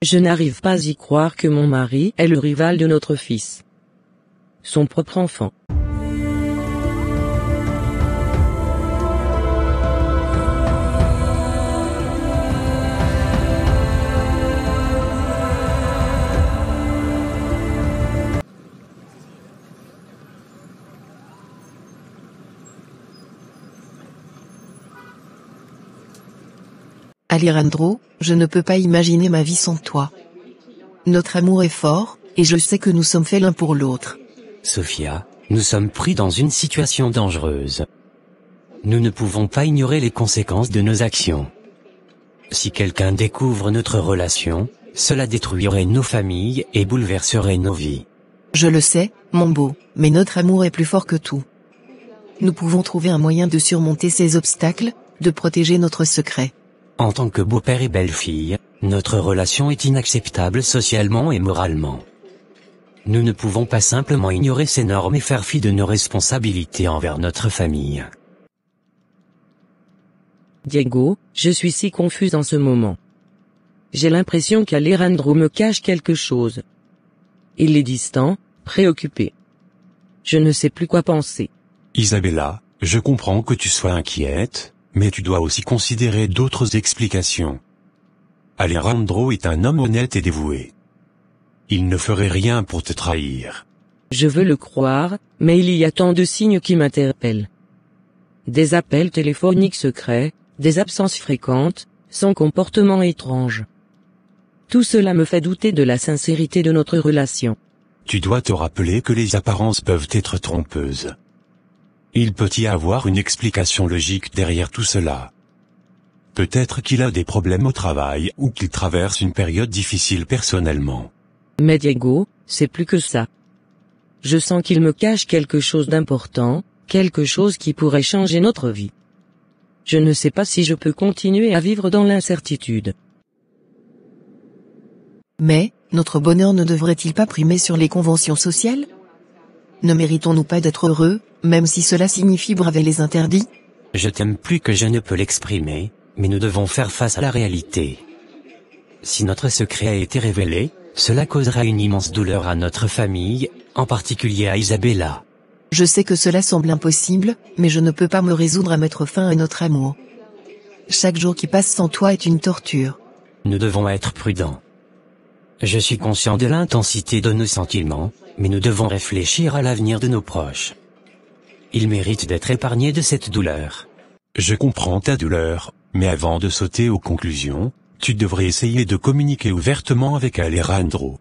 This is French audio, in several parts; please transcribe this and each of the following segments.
Je n'arrive pas à y croire que mon mari est le rival de notre fils. Son propre enfant. Alejandro, je ne peux pas imaginer ma vie sans toi. Notre amour est fort, et je sais que nous sommes faits l'un pour l'autre. Sofia, nous sommes pris dans une situation dangereuse. Nous ne pouvons pas ignorer les conséquences de nos actions. Si quelqu'un découvre notre relation, cela détruirait nos familles et bouleverserait nos vies. Je le sais, mon beau, mais notre amour est plus fort que tout. Nous pouvons trouver un moyen de surmonter ces obstacles, de protéger notre secret. En tant que beau-père et belle-fille, notre relation est inacceptable socialement et moralement. Nous ne pouvons pas simplement ignorer ces normes et faire fi de nos responsabilités envers notre famille. Diego, je suis si confuse en ce moment. J'ai l'impression qu'Alejandro me cache quelque chose. Il est distant, préoccupé. Je ne sais plus quoi penser. Isabella, je comprends que tu sois inquiète, mais tu dois aussi considérer d'autres explications. Alejandro est un homme honnête et dévoué. Il ne ferait rien pour te trahir. Je veux le croire, mais il y a tant de signes qui m'interpellent. Des appels téléphoniques secrets, des absences fréquentes, son comportement étrange. Tout cela me fait douter de la sincérité de notre relation. Tu dois te rappeler que les apparences peuvent être trompeuses. Il peut y avoir une explication logique derrière tout cela. Peut-être qu'il a des problèmes au travail ou qu'il traverse une période difficile personnellement. Mais Diego, c'est plus que ça. Je sens qu'il me cache quelque chose d'important, quelque chose qui pourrait changer notre vie. Je ne sais pas si je peux continuer à vivre dans l'incertitude. Mais, notre bonheur ne devrait-il pas primer sur les conventions sociales ? Ne méritons-nous pas d'être heureux, même si cela signifie braver les interdits ? Je t'aime plus que je ne peux l'exprimer, mais nous devons faire face à la réalité. Si notre secret a été révélé, cela causera une immense douleur à notre famille, en particulier à Isabella. Je sais que cela semble impossible, mais je ne peux pas me résoudre à mettre fin à notre amour. Chaque jour qui passe sans toi est une torture. Nous devons être prudents. Je suis conscient de l'intensité de nos sentiments, mais nous devons réfléchir à l'avenir de nos proches. Ils méritent d'être épargnés de cette douleur. Je comprends ta douleur, mais avant de sauter aux conclusions, tu devrais essayer de communiquer ouvertement avec Alejandro.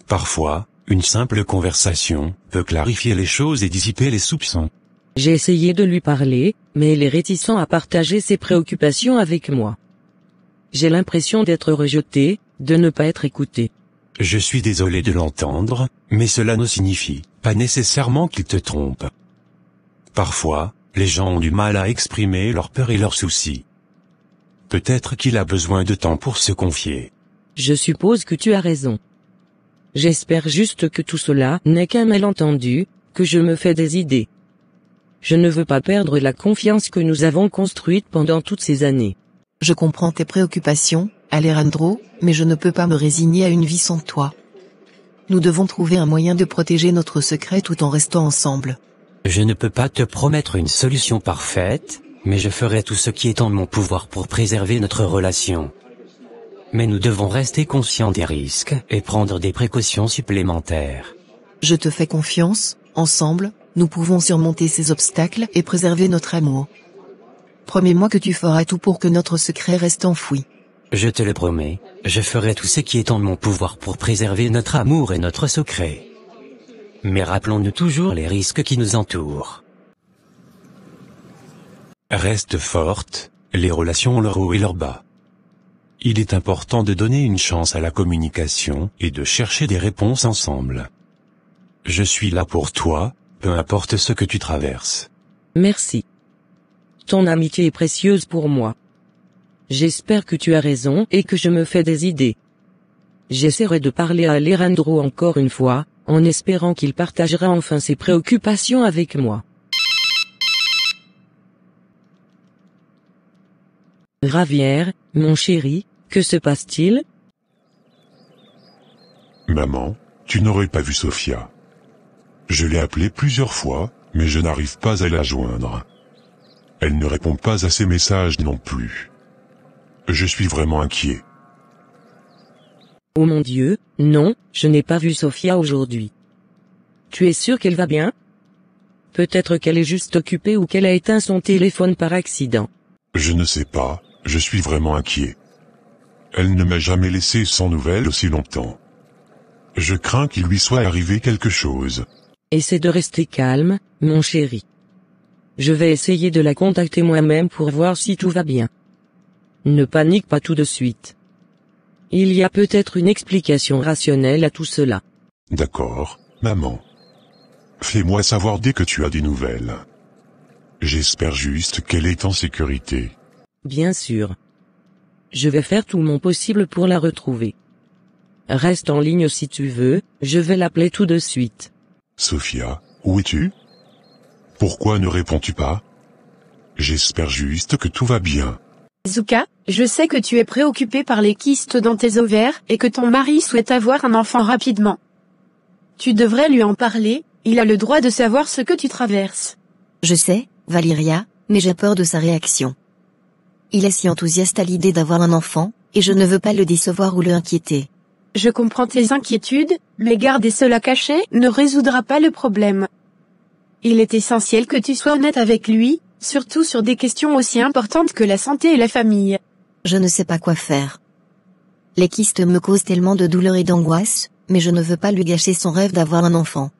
Parfois, une simple conversation peut clarifier les choses et dissiper les soupçons. J'ai essayé de lui parler, mais il est réticent à partager ses préoccupations avec moi. J'ai l'impression d'être rejeté, de ne pas être écouté. Je suis désolé de l'entendre, mais cela ne signifie pas nécessairement qu'il te trompe. Parfois, les gens ont du mal à exprimer leurs peurs et leurs soucis. Peut-être qu'il a besoin de temps pour se confier. Je suppose que tu as raison. J'espère juste que tout cela n'est qu'un malentendu, que je me fais des idées. Je ne veux pas perdre la confiance que nous avons construite pendant toutes ces années. Je comprends tes préoccupations, Alejandro, mais je ne peux pas me résigner à une vie sans toi. Nous devons trouver un moyen de protéger notre secret tout en restant ensemble. Je ne peux pas te promettre une solution parfaite, mais je ferai tout ce qui est en mon pouvoir pour préserver notre relation. Mais nous devons rester conscients des risques et prendre des précautions supplémentaires. Je te fais confiance, ensemble, nous pouvons surmonter ces obstacles et préserver notre amour. Promets-moi que tu feras tout pour que notre secret reste enfoui. Je te le promets, je ferai tout ce qui est en mon pouvoir pour préserver notre amour et notre secret. Mais rappelons-nous toujours les risques qui nous entourent. Reste forte, les relations ont leur haut et leur bas. Il est important de donner une chance à la communication et de chercher des réponses ensemble. Je suis là pour toi, peu importe ce que tu traverses. Merci. Ton amitié est précieuse pour moi. J'espère que tu as raison et que je me fais des idées. J'essaierai de parler à Alejandro encore une fois, en espérant qu'il partagera enfin ses préoccupations avec moi. Javier, mon chéri, que se passe-t-il ? Maman, tu n'aurais pas vu Sofia. Je l'ai appelée plusieurs fois, mais je n'arrive pas à la joindre. Elle ne répond pas à ses messages non plus. Je suis vraiment inquiet. Oh mon Dieu, non, je n'ai pas vu Sofia aujourd'hui. Tu es sûr qu'elle va bien? Peut-être qu'elle est juste occupée ou qu'elle a éteint son téléphone par accident. Je ne sais pas, je suis vraiment inquiet. Elle ne m'a jamais laissé sans nouvelles aussi longtemps. Je crains qu'il lui soit arrivé quelque chose. Essaie de rester calme, mon chéri. Je vais essayer de la contacter moi-même pour voir si tout va bien. Ne panique pas tout de suite. Il y a peut-être une explication rationnelle à tout cela. D'accord, maman. Fais-moi savoir dès que tu as des nouvelles. J'espère juste qu'elle est en sécurité. Bien sûr. Je vais faire tout mon possible pour la retrouver. Reste en ligne si tu veux, je vais l'appeler tout de suite. Sofia, où es-tu? Pourquoi ne réponds-tu pas? J'espère juste que tout va bien. Zuka, je sais que tu es préoccupé par les kystes dans tes ovaires et que ton mari souhaite avoir un enfant rapidement. Tu devrais lui en parler, il a le droit de savoir ce que tu traverses. Je sais, Valyria, mais j'ai peur de sa réaction. Il est si enthousiaste à l'idée d'avoir un enfant, et je ne veux pas le décevoir ou le inquiéter. Je comprends tes inquiétudes, mais garder cela caché ne résoudra pas le problème. Il est essentiel que tu sois honnête avec lui, surtout sur des questions aussi importantes que la santé et la famille. Je ne sais pas quoi faire. Les kystes me causent tellement de douleur et d'angoisse, mais je ne veux pas lui gâcher son rêve d'avoir un enfant.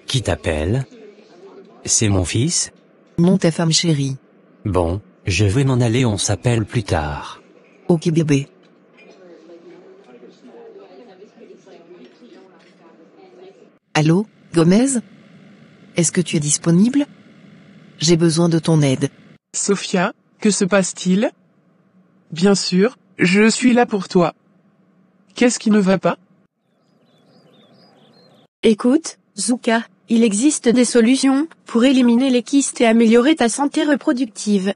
Qui t'appelle? C'est mon fils? Non, ta femme chérie. Bon, je vais m'en aller, on s'appelle plus tard. Ok bébé. Allô, Gomez? Est-ce que tu es disponible? J'ai besoin de ton aide. Sofia, que se passe-t-il? Bien sûr, je suis là pour toi. Qu'est-ce qui ne va pas? Écoute, Zuka, il existe des solutions pour éliminer les kystes et améliorer ta santé reproductive.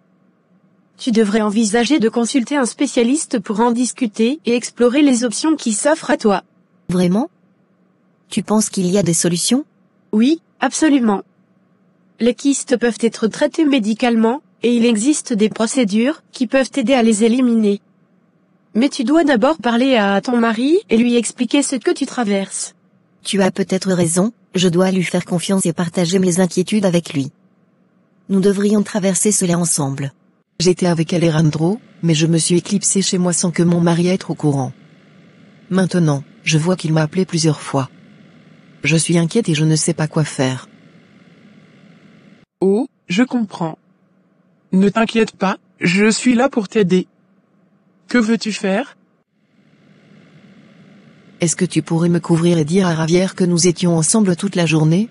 Tu devrais envisager de consulter un spécialiste pour en discuter et explorer les options qui s'offrent à toi. Vraiment? Tu penses qu'il y a des solutions? Oui, absolument. Les kystes peuvent être traités médicalement, et il existe des procédures qui peuvent t'aider à les éliminer. Mais tu dois d'abord parler à ton mari et lui expliquer ce que tu traverses. Tu as peut-être raison, je dois lui faire confiance et partager mes inquiétudes avec lui. Nous devrions traverser cela ensemble. J'étais avec Alejandro, mais je me suis éclipsée chez moi sans que mon mari soit au courant. Maintenant, je vois qu'il m'a appelé plusieurs fois. Je suis inquiète et je ne sais pas quoi faire. Oh, je comprends. Ne t'inquiète pas, je suis là pour t'aider. Que veux-tu faire? Est-ce que tu pourrais me couvrir et dire à Ravière que nous étions ensemble toute la journée?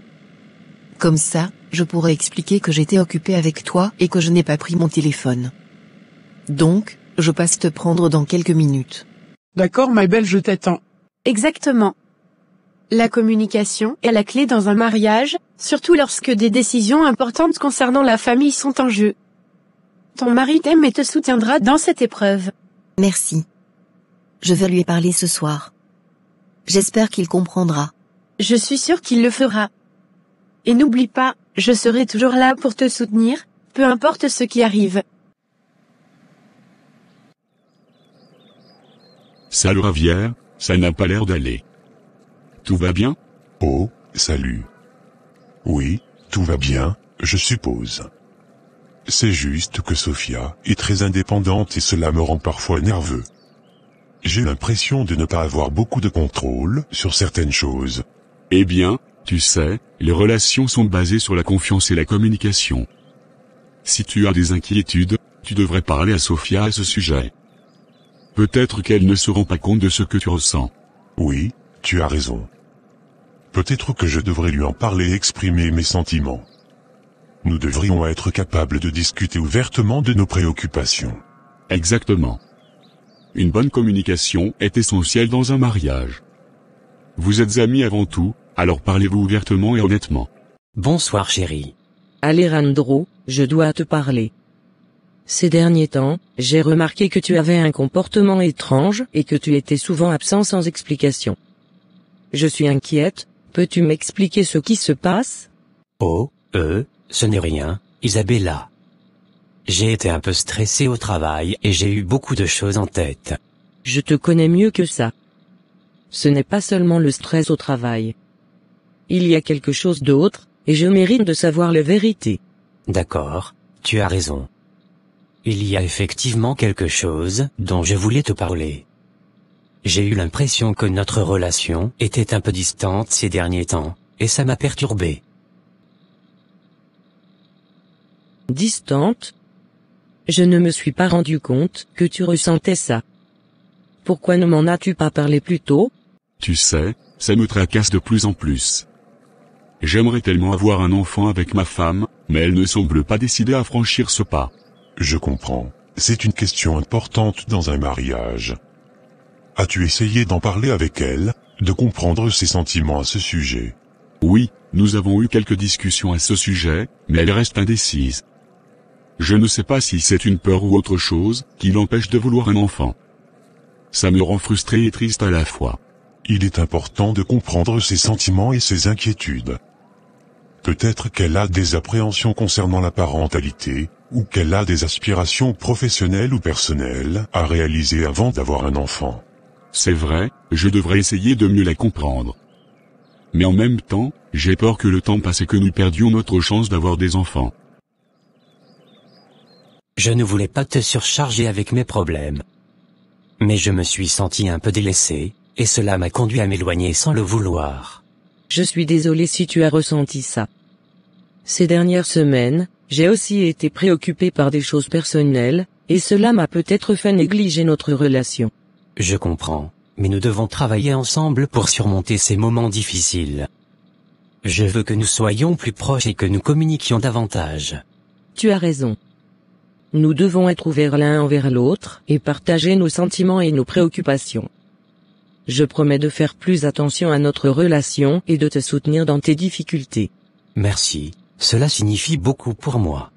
Comme ça, je pourrais expliquer que j'étais occupée avec toi et que je n'ai pas pris mon téléphone. Donc, je passe te prendre dans quelques minutes. D'accord ma belle, je t'attends. Exactement. La communication est la clé dans un mariage, surtout lorsque des décisions importantes concernant la famille sont en jeu. Ton mari t'aime et te soutiendra dans cette épreuve. Merci. Je vais lui parler ce soir. J'espère qu'il comprendra. Je suis sûre qu'il le fera. Et n'oublie pas, je serai toujours là pour te soutenir, peu importe ce qui arrive. Salut Ravière, ça n'a pas l'air d'aller. Tout va bien? Oh, salut. Oui, tout va bien, je suppose. C'est juste que Sofia est très indépendante et cela me rend parfois nerveux. J'ai l'impression de ne pas avoir beaucoup de contrôle sur certaines choses. Eh bien, tu sais, les relations sont basées sur la confiance et la communication. Si tu as des inquiétudes, tu devrais parler à Sofia à ce sujet. Peut-être qu'elle ne se rend pas compte de ce que tu ressens. Oui, tu as raison. Peut-être que je devrais lui en parler et exprimer mes sentiments. Nous devrions être capables de discuter ouvertement de nos préoccupations. Exactement. Une bonne communication est essentielle dans un mariage. Vous êtes amis avant tout, alors parlez-vous ouvertement et honnêtement. Bonsoir chérie. Alejandro, je dois te parler. Ces derniers temps, j'ai remarqué que tu avais un comportement étrange et que tu étais souvent absent sans explication. Je suis inquiète, peux-tu m'expliquer ce qui se passe? Oh, ce n'est rien, Isabella. J'ai été un peu stressé au travail et j'ai eu beaucoup de choses en tête. Je te connais mieux que ça. Ce n'est pas seulement le stress au travail. Il y a quelque chose d'autre, et je mérite de savoir la vérité. D'accord, tu as raison. Il y a effectivement quelque chose dont je voulais te parler. J'ai eu l'impression que notre relation était un peu distante ces derniers temps, et ça m'a perturbé. Distante? Je ne me suis pas rendu compte que tu ressentais ça. Pourquoi ne m'en as-tu pas parlé plus tôt? Tu sais, ça me tracasse de plus en plus. J'aimerais tellement avoir un enfant avec ma femme, mais elle ne semble pas décidée à franchir ce pas. Je comprends. C'est une question importante dans un mariage. As-tu essayé d'en parler avec elle, de comprendre ses sentiments à ce sujet? Oui, nous avons eu quelques discussions à ce sujet, mais elle reste indécise. Je ne sais pas si c'est une peur ou autre chose qui l'empêche de vouloir un enfant. Ça me rend frustré et triste à la fois. Il est important de comprendre ses sentiments et ses inquiétudes. Peut-être qu'elle a des appréhensions concernant la parentalité, ou qu'elle a des aspirations professionnelles ou personnelles à réaliser avant d'avoir un enfant. C'est vrai, je devrais essayer de mieux la comprendre. Mais en même temps, j'ai peur que le temps passe et que nous perdions notre chance d'avoir des enfants. Je ne voulais pas te surcharger avec mes problèmes. Mais je me suis senti un peu délaissé, et cela m'a conduit à m'éloigner sans le vouloir. Je suis désolé si tu as ressenti ça. Ces dernières semaines, j'ai aussi été préoccupé par des choses personnelles, et cela m'a peut-être fait négliger notre relation. Je comprends, mais nous devons travailler ensemble pour surmonter ces moments difficiles. Je veux que nous soyons plus proches et que nous communiquions davantage. Tu as raison. Nous devons être ouverts l'un envers l'autre, et partager nos sentiments et nos préoccupations. Je promets de faire plus attention à notre relation et de te soutenir dans tes difficultés. Merci, cela signifie beaucoup pour moi.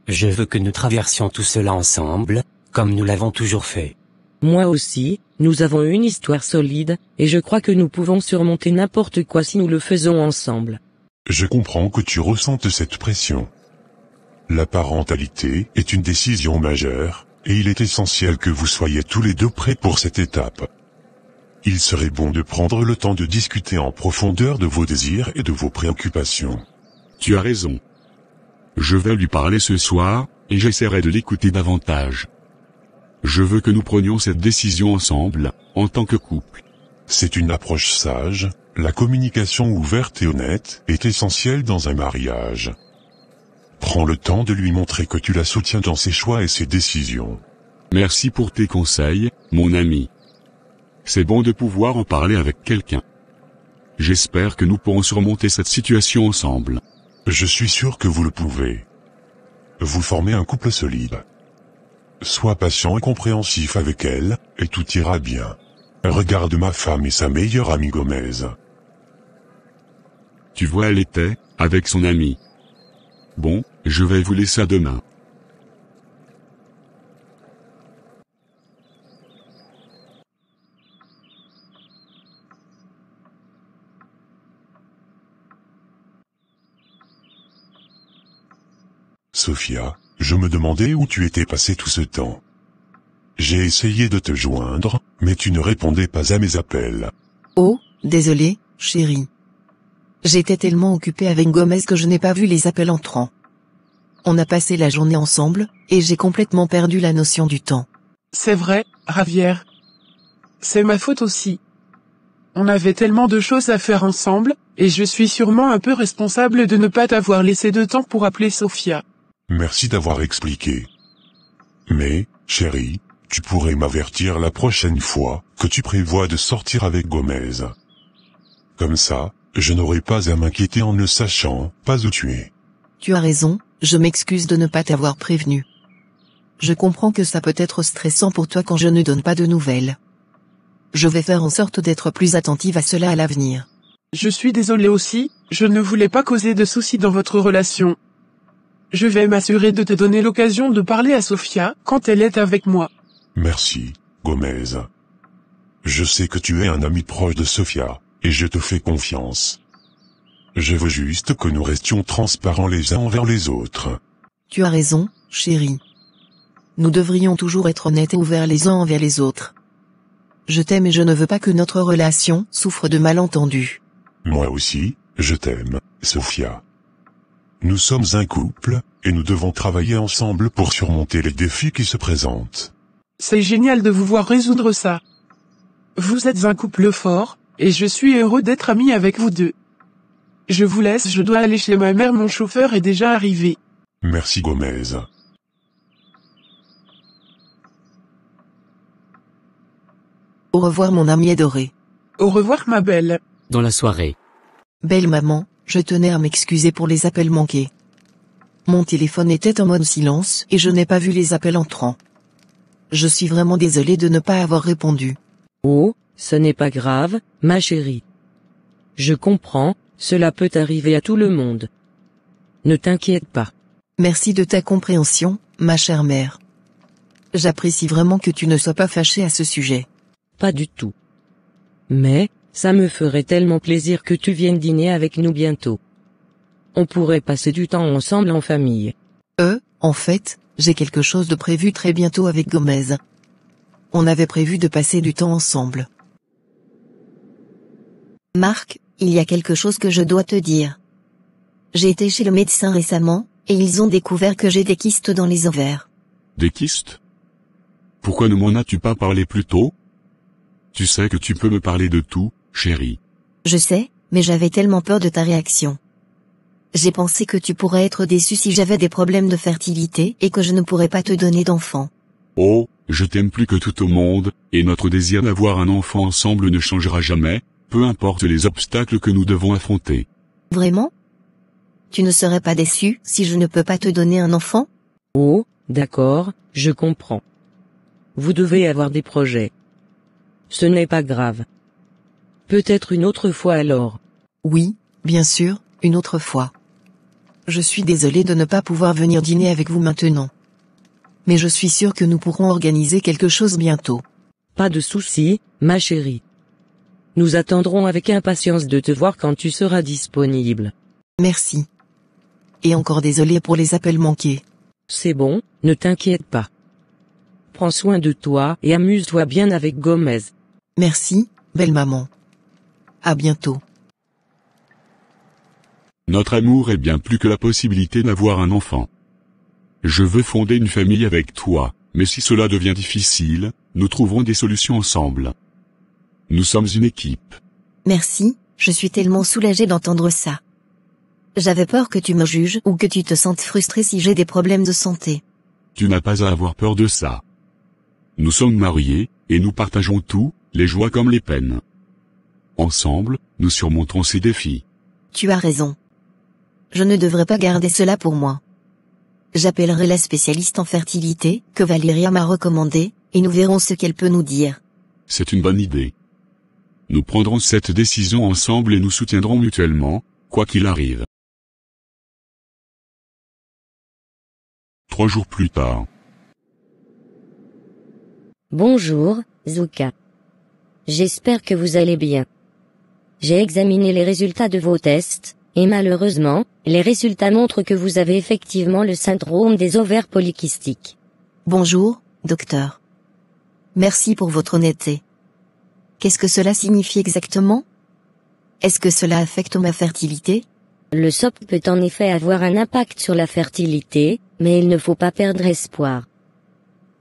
Je veux que nous traversions tout cela ensemble, comme nous l'avons toujours fait. Moi aussi, nous avons une histoire solide, et je crois que nous pouvons surmonter n'importe quoi si nous le faisons ensemble. Je comprends que tu ressentes cette pression. La parentalité est une décision majeure, et il est essentiel que vous soyez tous les deux prêts pour cette étape. Il serait bon de prendre le temps de discuter en profondeur de vos désirs et de vos préoccupations. Tu as raison. Je vais lui parler ce soir, et j'essaierai de l'écouter davantage. Je veux que nous prenions cette décision ensemble, en tant que couple. C'est une approche sage, la communication ouverte et honnête est essentielle dans un mariage. Prends le temps de lui montrer que tu la soutiens dans ses choix et ses décisions. Merci pour tes conseils, mon ami. C'est bon de pouvoir en parler avec quelqu'un. J'espère que nous pourrons surmonter cette situation ensemble. Je suis sûr que vous le pouvez. Vous formez un couple solide. Sois patient et compréhensif avec elle, et tout ira bien. Regarde ma femme et sa meilleure amie Gomez. Tu vois, elle était, avec son ami. Bon, je vais vous laisser à demain. Sophia, je me demandais où tu étais passé tout ce temps. J'ai essayé de te joindre, mais tu ne répondais pas à mes appels. Oh, désolé, chérie. J'étais tellement occupée avec Gomez que je n'ai pas vu les appels entrants. On a passé la journée ensemble, et j'ai complètement perdu la notion du temps. C'est vrai, Javier. C'est ma faute aussi. On avait tellement de choses à faire ensemble, et je suis sûrement un peu responsable de ne pas t'avoir laissé de temps pour appeler Sophia. Merci d'avoir expliqué. Mais, chérie, tu pourrais m'avertir la prochaine fois que tu prévois de sortir avec Gomez. Comme ça, je n'aurai pas à m'inquiéter en ne sachant pas où tu es. Tu as raison, je m'excuse de ne pas t'avoir prévenu. Je comprends que ça peut être stressant pour toi quand je ne donne pas de nouvelles. Je vais faire en sorte d'être plus attentive à cela à l'avenir. Je suis désolée aussi, je ne voulais pas causer de soucis dans votre relation. Je vais m'assurer de te donner l'occasion de parler à Sofia quand elle est avec moi. Merci, Gomez. Je sais que tu es un ami proche de Sofia, et je te fais confiance. Je veux juste que nous restions transparents les uns envers les autres. Tu as raison, chérie. Nous devrions toujours être honnêtes et ouverts les uns envers les autres. Je t'aime et je ne veux pas que notre relation souffre de malentendus. Moi aussi, je t'aime, Sofia. Nous sommes un couple, et nous devons travailler ensemble pour surmonter les défis qui se présentent. C'est génial de vous voir résoudre ça. Vous êtes un couple fort, et je suis heureux d'être ami avec vous deux. Je vous laisse, je dois aller chez ma mère, mon chauffeur est déjà arrivé. Merci Gomez. Au revoir mon ami adoré. Au revoir ma belle. Dans la soirée. Belle maman, je tenais à m'excuser pour les appels manqués. Mon téléphone était en mode silence et je n'ai pas vu les appels entrants. Je suis vraiment désolée de ne pas avoir répondu. Oh, ce n'est pas grave, ma chérie. Je comprends, cela peut arriver à tout le monde. Ne t'inquiète pas. Merci de ta compréhension, ma chère mère. J'apprécie vraiment que tu ne sois pas fâchée à ce sujet. Pas du tout. Mais, ça me ferait tellement plaisir que tu viennes dîner avec nous bientôt. On pourrait passer du temps ensemble en famille. En fait, j'ai quelque chose de prévu très bientôt avec Gomez. On avait prévu de passer du temps ensemble. Marc, il y a quelque chose que je dois te dire. J'ai été chez le médecin récemment, et ils ont découvert que j'ai des kystes dans les ovaires. Des kystes? Pourquoi ne m'en as-tu pas parlé plus tôt? Tu sais que tu peux me parler de tout, chérie. Je sais, mais j'avais tellement peur de ta réaction. J'ai pensé que tu pourrais être déçu si j'avais des problèmes de fertilité et que je ne pourrais pas te donner d'enfant. Oh, je t'aime plus que tout au monde, et notre désir d'avoir un enfant ensemble ne changera jamais, peu importe les obstacles que nous devons affronter. Vraiment? Tu ne serais pas déçu si je ne peux pas te donner un enfant? Oh, d'accord, je comprends. Vous devez avoir des projets. Ce n'est pas grave. Peut-être une autre fois alors. Oui, bien sûr, une autre fois. Je suis désolée de ne pas pouvoir venir dîner avec vous maintenant. Mais je suis sûre que nous pourrons organiser quelque chose bientôt. Pas de souci, ma chérie. Nous attendrons avec impatience de te voir quand tu seras disponible. Merci. Et encore désolée pour les appels manqués. C'est bon, ne t'inquiète pas. Prends soin de toi et amuse-toi bien avec Gomez. Merci, belle maman. À bientôt. Notre amour est bien plus que la possibilité d'avoir un enfant. Je veux fonder une famille avec toi, mais si cela devient difficile, nous trouverons des solutions ensemble. Nous sommes une équipe. Merci, je suis tellement soulagée d'entendre ça. J'avais peur que tu me juges ou que tu te sentes frustré si j'ai des problèmes de santé. Tu n'as pas à avoir peur de ça. Nous sommes mariés, et nous partageons tout, les joies comme les peines. Ensemble, nous surmonterons ces défis. Tu as raison. Je ne devrais pas garder cela pour moi. J'appellerai la spécialiste en fertilité, que Valéria m'a recommandée, et nous verrons ce qu'elle peut nous dire. C'est une bonne idée. Nous prendrons cette décision ensemble et nous soutiendrons mutuellement, quoi qu'il arrive. 3 jours plus tard. Bonjour, Zuka. J'espère que vous allez bien. J'ai examiné les résultats de vos tests, et malheureusement, les résultats montrent que vous avez effectivement le syndrome des ovaires polykystiques. Bonjour, docteur. Merci pour votre honnêteté. Qu'est-ce que cela signifie exactement? Est-ce que cela affecte ma fertilité? Le SOP peut en effet avoir un impact sur la fertilité, mais il ne faut pas perdre espoir.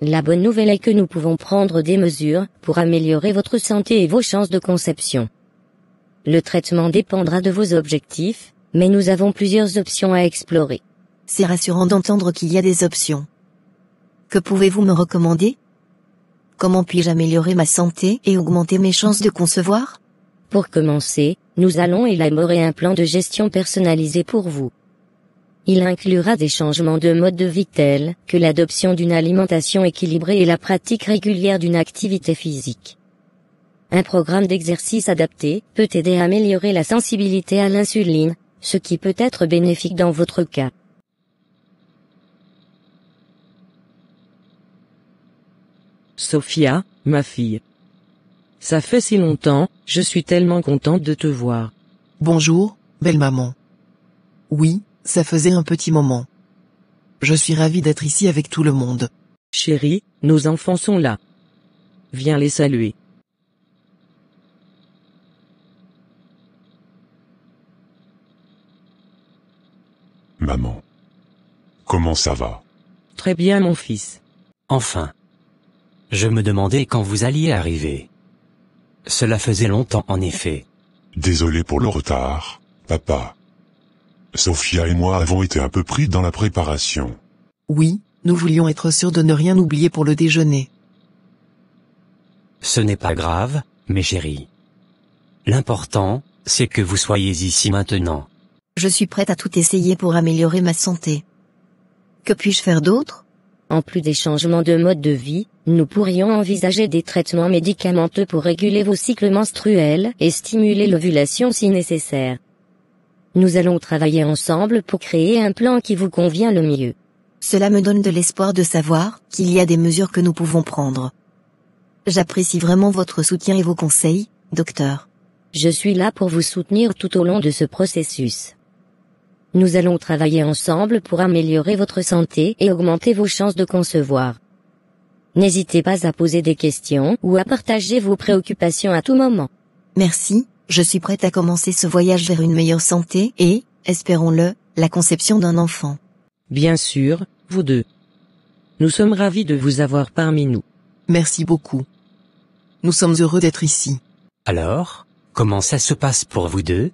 La bonne nouvelle est que nous pouvons prendre des mesures pour améliorer votre santé et vos chances de conception. Le traitement dépendra de vos objectifs, mais nous avons plusieurs options à explorer. C'est rassurant d'entendre qu'il y a des options. Que pouvez-vous me recommander? Comment puis-je améliorer ma santé et augmenter mes chances de concevoir? Pour commencer, nous allons élaborer un plan de gestion personnalisé pour vous. Il inclura des changements de mode de vie tels que l'adoption d'une alimentation équilibrée et la pratique régulière d'une activité physique. Un programme d'exercice adapté peut aider à améliorer la sensibilité à l'insuline, ce qui peut être bénéfique dans votre cas. Sophia, ma fille. Ça fait si longtemps, je suis tellement contente de te voir. Bonjour, belle maman. Oui, ça faisait un petit moment. Je suis ravie d'être ici avec tout le monde. Chérie, nos enfants sont là. Viens les saluer. Maman. Comment ça va? Très bien mon fils. Enfin. Je me demandais quand vous alliez arriver. Cela faisait longtemps en effet. Désolé pour le retard, papa. Sophia et moi avons été un peu pris dans la préparation. Oui, nous voulions être sûrs de ne rien oublier pour le déjeuner. Ce n'est pas grave, mes chéris. L'important, c'est que vous soyez ici maintenant. Je suis prête à tout essayer pour améliorer ma santé. Que puis-je faire d'autre? En plus des changements de mode de vie, nous pourrions envisager des traitements médicamenteux pour réguler vos cycles menstruels et stimuler l'ovulation si nécessaire. Nous allons travailler ensemble pour créer un plan qui vous convient le mieux. Cela me donne de l'espoir de savoir qu'il y a des mesures que nous pouvons prendre. J'apprécie vraiment votre soutien et vos conseils, docteur. Je suis là pour vous soutenir tout au long de ce processus. Nous allons travailler ensemble pour améliorer votre santé et augmenter vos chances de concevoir. N'hésitez pas à poser des questions ou à partager vos préoccupations à tout moment. Merci, je suis prête à commencer ce voyage vers une meilleure santé et, espérons-le, la conception d'un enfant. Bien sûr, vous deux. Nous sommes ravis de vous avoir parmi nous. Merci beaucoup. Nous sommes heureux d'être ici. Alors, comment ça se passe pour vous deux?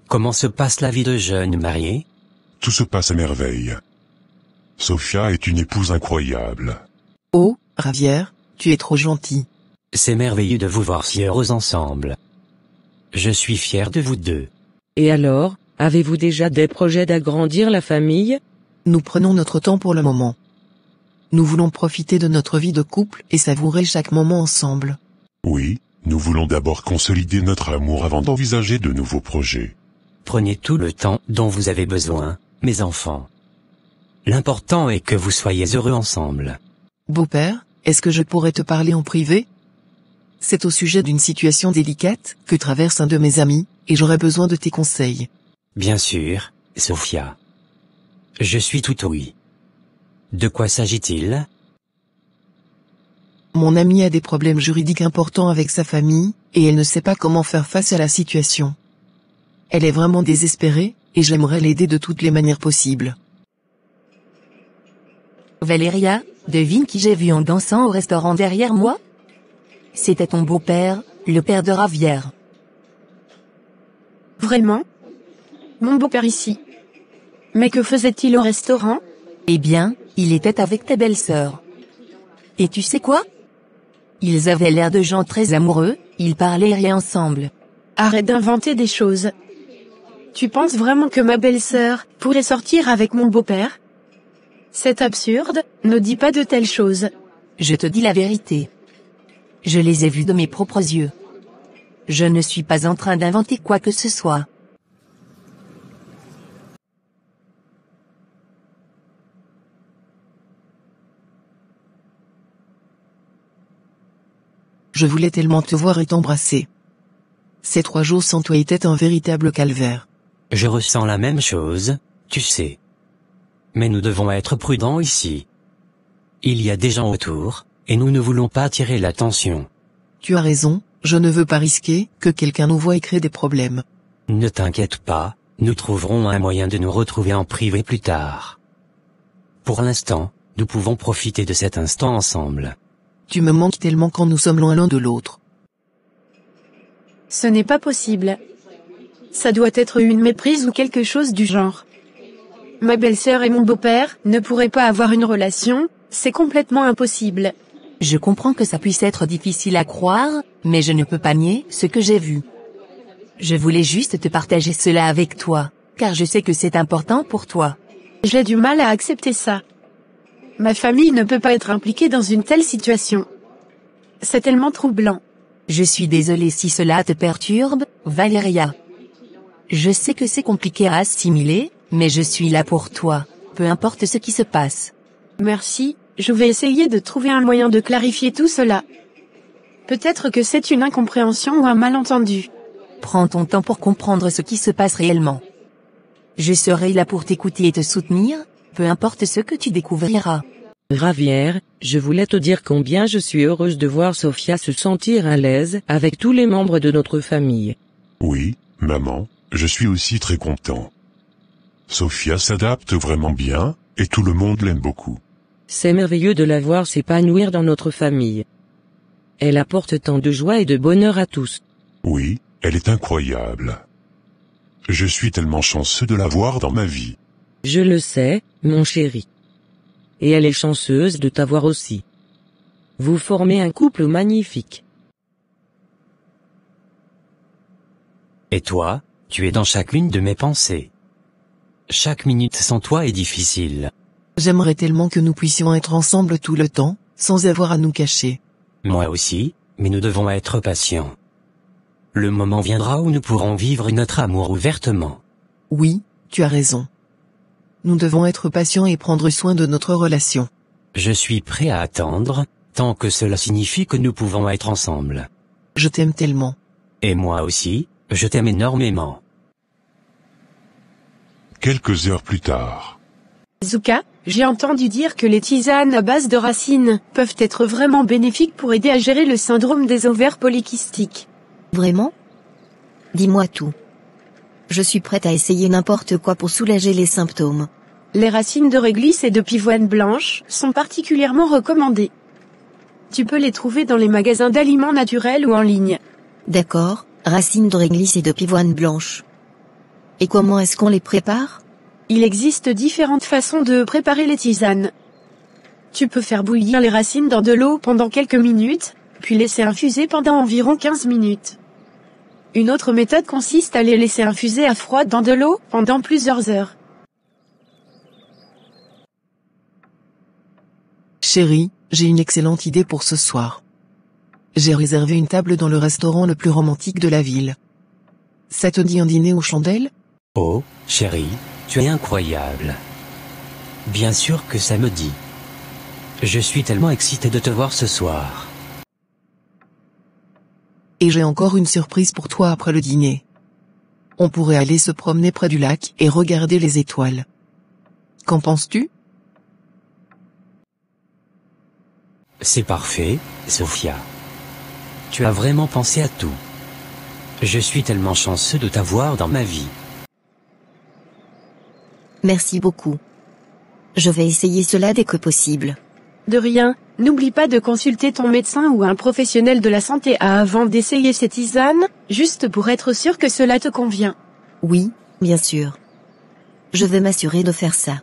Comment se passe la vie de jeune marié? Tout se passe à merveille. Sophia est une épouse incroyable. Oh, Javier, tu es trop gentil. C'est merveilleux de vous voir si heureux ensemble. Je suis fier de vous deux. Et alors, avez-vous déjà des projets d'agrandir la famille? Nous prenons notre temps pour le moment. Nous voulons profiter de notre vie de couple et savourer chaque moment ensemble. Oui, nous voulons d'abord consolider notre amour avant d'envisager de nouveaux projets. Prenez tout le temps dont vous avez besoin, mes enfants. L'important est que vous soyez heureux ensemble. Beau-père, est-ce que je pourrais te parler en privé? C'est au sujet d'une situation délicate que traverse un de mes amis, et j'aurais besoin de tes conseils. Bien sûr, Sophia. Je suis tout oui. De quoi s'agit-il? Mon ami a des problèmes juridiques importants avec sa famille, et elle ne sait pas comment faire face à la situation. Elle est vraiment désespérée, et j'aimerais l'aider de toutes les manières possibles. Valéria, devine qui j'ai vu en dansant au restaurant derrière moi? C'était ton beau-père, le père de Javier. Vraiment? Mon beau-père ici. Mais que faisait-il au restaurant? Eh bien, il était avec ta belle-sœur. Et tu sais quoi? Ils avaient l'air de gens très amoureux, ils parlaient et riaient ensemble. Arrête d'inventer des choses. Tu penses vraiment que ma belle-sœur pourrait sortir avec mon beau-père? C'est absurde, ne dis pas de telles choses. Je te dis la vérité. Je les ai vus de mes propres yeux. Je ne suis pas en train d'inventer quoi que ce soit. Je voulais tellement te voir et t'embrasser. Ces 3 jours sans toi étaient un véritable calvaire. Je ressens la même chose, tu sais. Mais nous devons être prudents ici. Il y a des gens autour, et nous ne voulons pas attirer l'attention. Tu as raison, je ne veux pas risquer que quelqu'un nous voie et crée des problèmes. Ne t'inquiète pas, nous trouverons un moyen de nous retrouver en privé plus tard. Pour l'instant, nous pouvons profiter de cet instant ensemble. Tu me manques tellement quand nous sommes loin l'un de l'autre. Ce n'est pas possible. Ça doit être une méprise ou quelque chose du genre. Ma belle-sœur et mon beau-père ne pourraient pas avoir une relation, c'est complètement impossible. Je comprends que ça puisse être difficile à croire, mais je ne peux pas nier ce que j'ai vu. Je voulais juste te partager cela avec toi, car je sais que c'est important pour toi. J'ai du mal à accepter ça. Ma famille ne peut pas être impliquée dans une telle situation. C'est tellement troublant. Je suis désolée si cela te perturbe, Valéria. Je sais que c'est compliqué à assimiler, mais je suis là pour toi, peu importe ce qui se passe. Merci, je vais essayer de trouver un moyen de clarifier tout cela. Peut-être que c'est une incompréhension ou un malentendu. Prends ton temps pour comprendre ce qui se passe réellement. Je serai là pour t'écouter et te soutenir, peu importe ce que tu découvriras. Ravière, je voulais te dire combien je suis heureuse de voir Sophia se sentir à l'aise avec tous les membres de notre famille. Oui, maman, je suis aussi très content. Sophia s'adapte vraiment bien, et tout le monde l'aime beaucoup. C'est merveilleux de la voir s'épanouir dans notre famille. Elle apporte tant de joie et de bonheur à tous. Oui, elle est incroyable. Je suis tellement chanceux de la voir dans ma vie. Je le sais, mon chéri. Et elle est chanceuse de t'avoir aussi. Vous formez un couple magnifique. Et toi, tu es dans chacune de mes pensées. Chaque minute sans toi est difficile. J'aimerais tellement que nous puissions être ensemble tout le temps, sans avoir à nous cacher. Moi aussi, mais nous devons être patients. Le moment viendra où nous pourrons vivre notre amour ouvertement. Oui, tu as raison. Nous devons être patients et prendre soin de notre relation. Je suis prêt à attendre, tant que cela signifie que nous pouvons être ensemble. Je t'aime tellement. Et moi aussi, je t'aime énormément. Quelques heures plus tard. Zuka, j'ai entendu dire que les tisanes à base de racines peuvent être vraiment bénéfiques pour aider à gérer le syndrome des ovaires polykystiques. Vraiment? Dis-moi tout. Je suis prête à essayer n'importe quoi pour soulager les symptômes. Les racines de réglisse et de pivoine blanche sont particulièrement recommandées. Tu peux les trouver dans les magasins d'aliments naturels ou en ligne. D'accord, racines de réglisse et de pivoine blanche. Et comment est-ce qu'on les prépare? Il existe différentes façons de préparer les tisanes. Tu peux faire bouillir les racines dans de l'eau pendant quelques minutes, puis laisser infuser pendant environ 15 minutes. Une autre méthode consiste à les laisser infuser à froid dans de l'eau pendant plusieurs heures. Chérie, j'ai une excellente idée pour ce soir. J'ai réservé une table dans le restaurant le plus romantique de la ville. Ça te dit un dîner aux chandelles? Oh, chérie, tu es incroyable. Bien sûr que ça me dit. Je suis tellement excité de te voir ce soir. Et j'ai encore une surprise pour toi après le dîner. On pourrait aller se promener près du lac et regarder les étoiles. Qu'en penses-tu? C'est parfait, Sophia. Tu as vraiment pensé à tout. Je suis tellement chanceux de t'avoir dans ma vie. Merci beaucoup. Je vais essayer cela dès que possible. De rien, n'oublie pas de consulter ton médecin ou un professionnel de la santé avant d'essayer ces tisanes, juste pour être sûr que cela te convient. Oui, bien sûr. Je vais m'assurer de faire ça.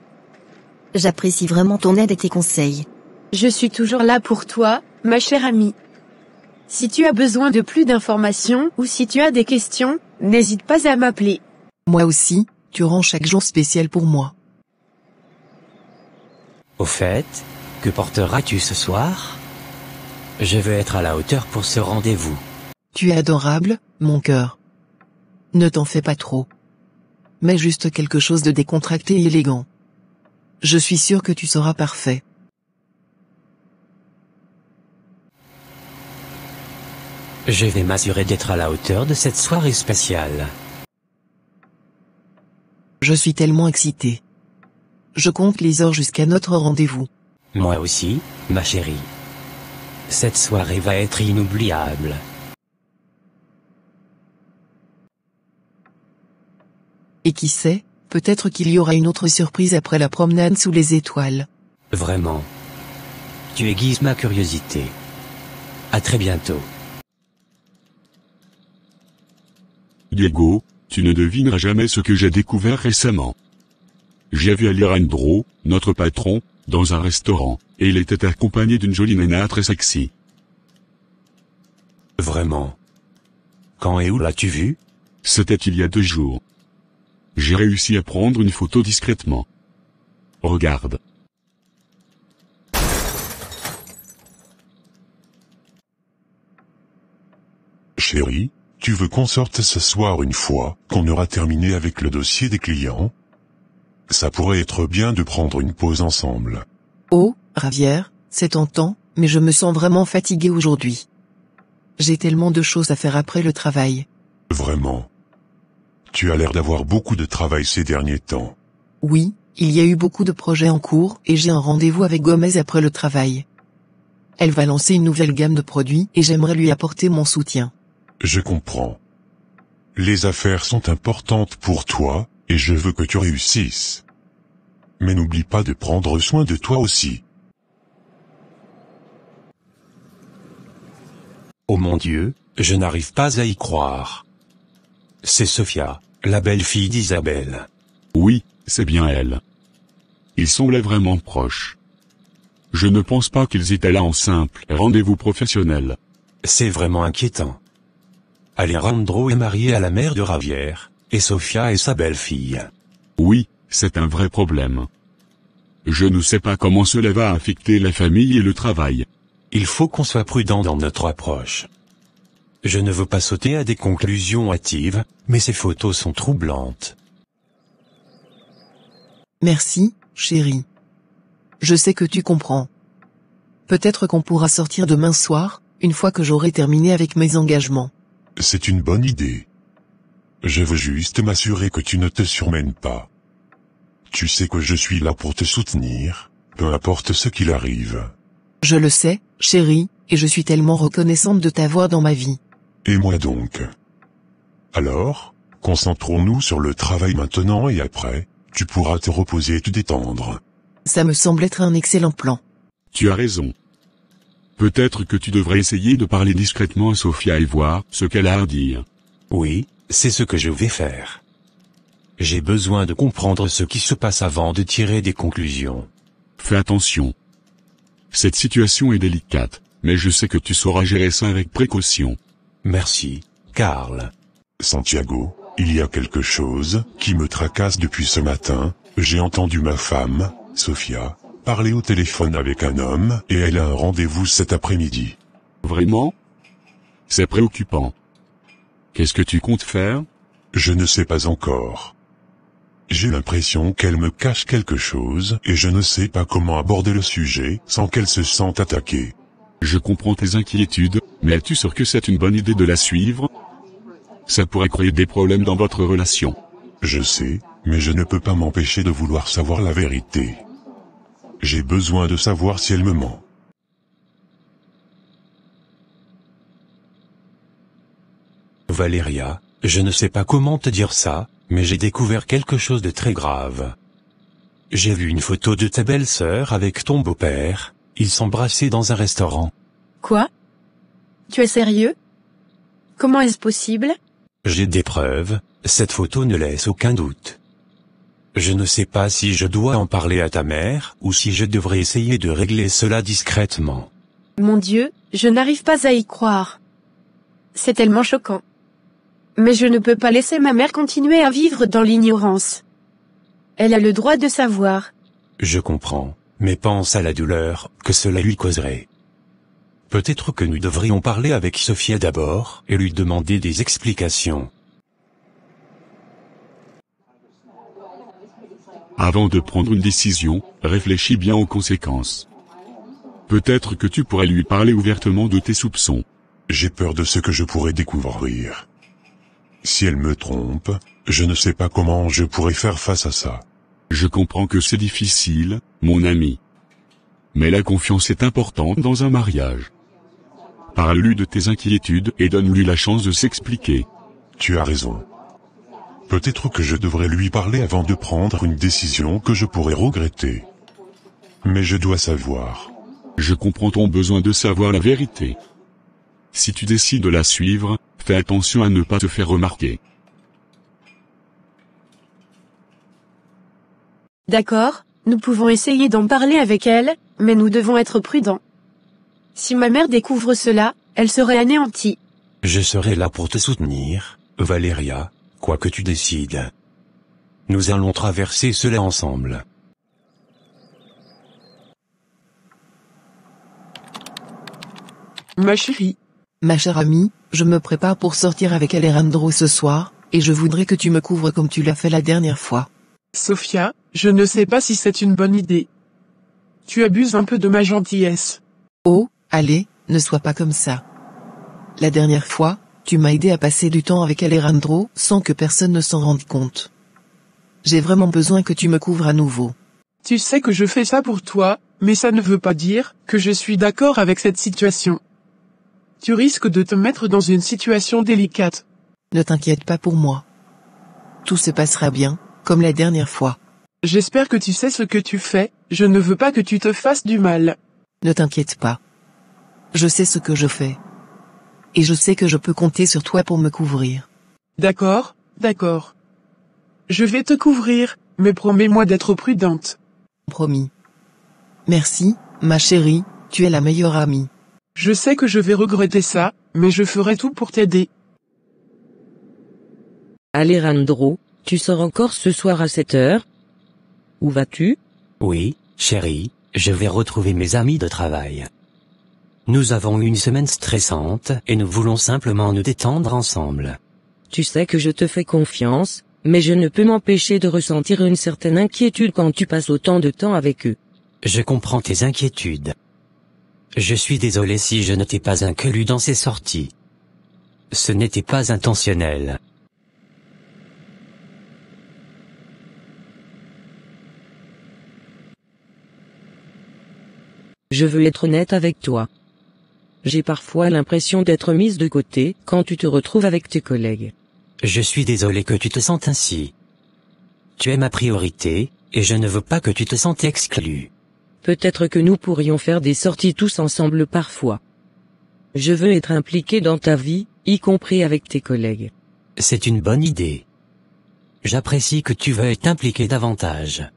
J'apprécie vraiment ton aide et tes conseils. Je suis toujours là pour toi, ma chère amie. Si tu as besoin de plus d'informations ou si tu as des questions, n'hésite pas à m'appeler. Moi aussi, tu rends chaque jour spécial pour moi. Au fait, que porteras-tu ce soir? Je veux être à la hauteur pour ce rendez-vous. Tu es adorable, mon cœur. Ne t'en fais pas trop. Mais juste quelque chose de décontracté et élégant. Je suis sûr que tu seras parfait. Je vais m'assurer d'être à la hauteur de cette soirée spéciale. Je suis tellement excité. Je compte les heures jusqu'à notre rendez-vous. Moi aussi, ma chérie. Cette soirée va être inoubliable. Et qui sait, peut-être qu'il y aura une autre surprise après la promenade sous les étoiles. Vraiment. Tu aiguises ma curiosité. À très bientôt. Diego, tu ne devineras jamais ce que j'ai découvert récemment. J'ai vu Alejandro, notre patron, dans un restaurant, et il était accompagné d'une jolie nana très sexy. Vraiment? Quand et où l'as-tu vu? C'était il y a 2 jours. J'ai réussi à prendre une photo discrètement. Regarde. Chérie, tu veux qu'on sorte ce soir une fois qu'on aura terminé avec le dossier des clients? Ça pourrait être bien de prendre une pause ensemble. Oh, Javier, c'est tentant, mais je me sens vraiment fatigué aujourd'hui. J'ai tellement de choses à faire après le travail. Vraiment. Tu as l'air d'avoir beaucoup de travail ces derniers temps. Oui, il y a eu beaucoup de projets en cours et j'ai un rendez-vous avec Gomez après le travail. Elle va lancer une nouvelle gamme de produits et j'aimerais lui apporter mon soutien. Je comprends. Les affaires sont importantes pour toi, et je veux que tu réussisses. Mais n'oublie pas de prendre soin de toi aussi. Oh mon Dieu, je n'arrive pas à y croire. C'est Sophia, la belle-fille d'Isabelle. Oui, c'est bien elle. Ils semblaient vraiment proches. Je ne pense pas qu'ils étaient là en simple rendez-vous professionnel. C'est vraiment inquiétant. Alejandro est marié à la mère de Javier, et Sophia est sa belle-fille. Oui, c'est un vrai problème. Je ne sais pas comment cela va affecter la famille et le travail. Il faut qu'on soit prudent dans notre approche. Je ne veux pas sauter à des conclusions hâtives, mais ces photos sont troublantes. Merci, chérie. Je sais que tu comprends. Peut-être qu'on pourra sortir demain soir, une fois que j'aurai terminé avec mes engagements. C'est une bonne idée. Je veux juste m'assurer que tu ne te surmènes pas. Tu sais que je suis là pour te soutenir, peu importe ce qu'il arrive. Je le sais, chérie, et je suis tellement reconnaissante de t'avoir dans ma vie. Et moi donc. Alors, concentrons-nous sur le travail maintenant et après, tu pourras te reposer et te détendre. Ça me semble être un excellent plan. Tu as raison. Peut-être que tu devrais essayer de parler discrètement à Sophia et voir ce qu'elle a à dire. Oui, c'est ce que je vais faire. J'ai besoin de comprendre ce qui se passe avant de tirer des conclusions. Fais attention. Cette situation est délicate, mais je sais que tu sauras gérer ça avec précaution. Merci, Karl. Santiago, il y a quelque chose qui me tracasse depuis ce matin. J'ai entendu ma femme, Sophia, parler au téléphone avec un homme et elle a un rendez-vous cet après-midi. Vraiment? C'est préoccupant. Qu'est-ce que tu comptes faire? Je ne sais pas encore. J'ai l'impression qu'elle me cache quelque chose et je ne sais pas comment aborder le sujet sans qu'elle se sente attaquée. Je comprends tes inquiétudes, mais es-tu sûr que c'est une bonne idée de la suivre? Ça pourrait créer des problèmes dans votre relation. Je sais, mais je ne peux pas m'empêcher de vouloir savoir la vérité. J'ai besoin de savoir si elle me ment. Valeria, je ne sais pas comment te dire ça, mais j'ai découvert quelque chose de très grave. J'ai vu une photo de ta belle-sœur avec ton beau-père, ils s'embrassaient dans un restaurant. Quoi? Tu es sérieux? Comment est-ce possible? J'ai des preuves, cette photo ne laisse aucun doute. Je ne sais pas si je dois en parler à ta mère, ou si je devrais essayer de régler cela discrètement. Mon Dieu, je n'arrive pas à y croire. C'est tellement choquant. Mais je ne peux pas laisser ma mère continuer à vivre dans l'ignorance. Elle a le droit de savoir. Je comprends, mais pense à la douleur que cela lui causerait. Peut-être que nous devrions parler avec Sophia d'abord, et lui demander des explications. Avant de prendre une décision, réfléchis bien aux conséquences. Peut-être que tu pourrais lui parler ouvertement de tes soupçons. J'ai peur de ce que je pourrais découvrir. Si elle me trompe, je ne sais pas comment je pourrais faire face à ça. Je comprends que c'est difficile, mon ami. Mais la confiance est importante dans un mariage. Parle-lui de tes inquiétudes et donne-lui la chance de s'expliquer. Tu as raison. Peut-être que je devrais lui parler avant de prendre une décision que je pourrais regretter. Mais je dois savoir. Je comprends ton besoin de savoir la vérité. Si tu décides de la suivre, fais attention à ne pas te faire remarquer. D'accord, nous pouvons essayer d'en parler avec elle, mais nous devons être prudents. Si ma mère découvre cela, elle serait anéantie. Je serai là pour te soutenir, Valeria, quoi que tu décides. Nous allons traverser cela ensemble. Ma chérie. Ma chère amie, je me prépare pour sortir avec Alejandro ce soir, et je voudrais que tu me couvres comme tu l'as fait la dernière fois. Sophia, je ne sais pas si c'est une bonne idée. Tu abuses un peu de ma gentillesse. Oh, allez, ne sois pas comme ça. La dernière fois, tu m'as aidé à passer du temps avec Alejandro sans que personne ne s'en rende compte. J'ai vraiment besoin que tu me couvres à nouveau. Tu sais que je fais ça pour toi, mais ça ne veut pas dire que je suis d'accord avec cette situation. Tu risques de te mettre dans une situation délicate. Ne t'inquiète pas pour moi. Tout se passera bien, comme la dernière fois. J'espère que tu sais ce que tu fais, je ne veux pas que tu te fasses du mal. Ne t'inquiète pas. Je sais ce que je fais. Et je sais que je peux compter sur toi pour me couvrir. D'accord, d'accord. Je vais te couvrir, mais promets-moi d'être prudente. Promis. Merci, ma chérie, tu es la meilleure amie. Je sais que je vais regretter ça, mais je ferai tout pour t'aider. Alejandro, tu sors encore ce soir à 7 heures? Où vas-tu? Oui, chérie, je vais retrouver mes amis de travail. Nous avons eu une semaine stressante et nous voulons simplement nous détendre ensemble. Tu sais que je te fais confiance, mais je ne peux m'empêcher de ressentir une certaine inquiétude quand tu passes autant de temps avec eux. Je comprends tes inquiétudes. Je suis désolé si je ne t'ai pas inclus dans ces sorties. Ce n'était pas intentionnel. Je veux être honnête avec toi. J'ai parfois l'impression d'être mise de côté quand tu te retrouves avec tes collègues. Je suis désolé que tu te sentes ainsi. Tu es ma priorité, et je ne veux pas que tu te sentes exclu. Peut-être que nous pourrions faire des sorties tous ensemble parfois. Je veux être impliqué dans ta vie, y compris avec tes collègues. C'est une bonne idée. J'apprécie que tu veuilles t'impliquer davantage.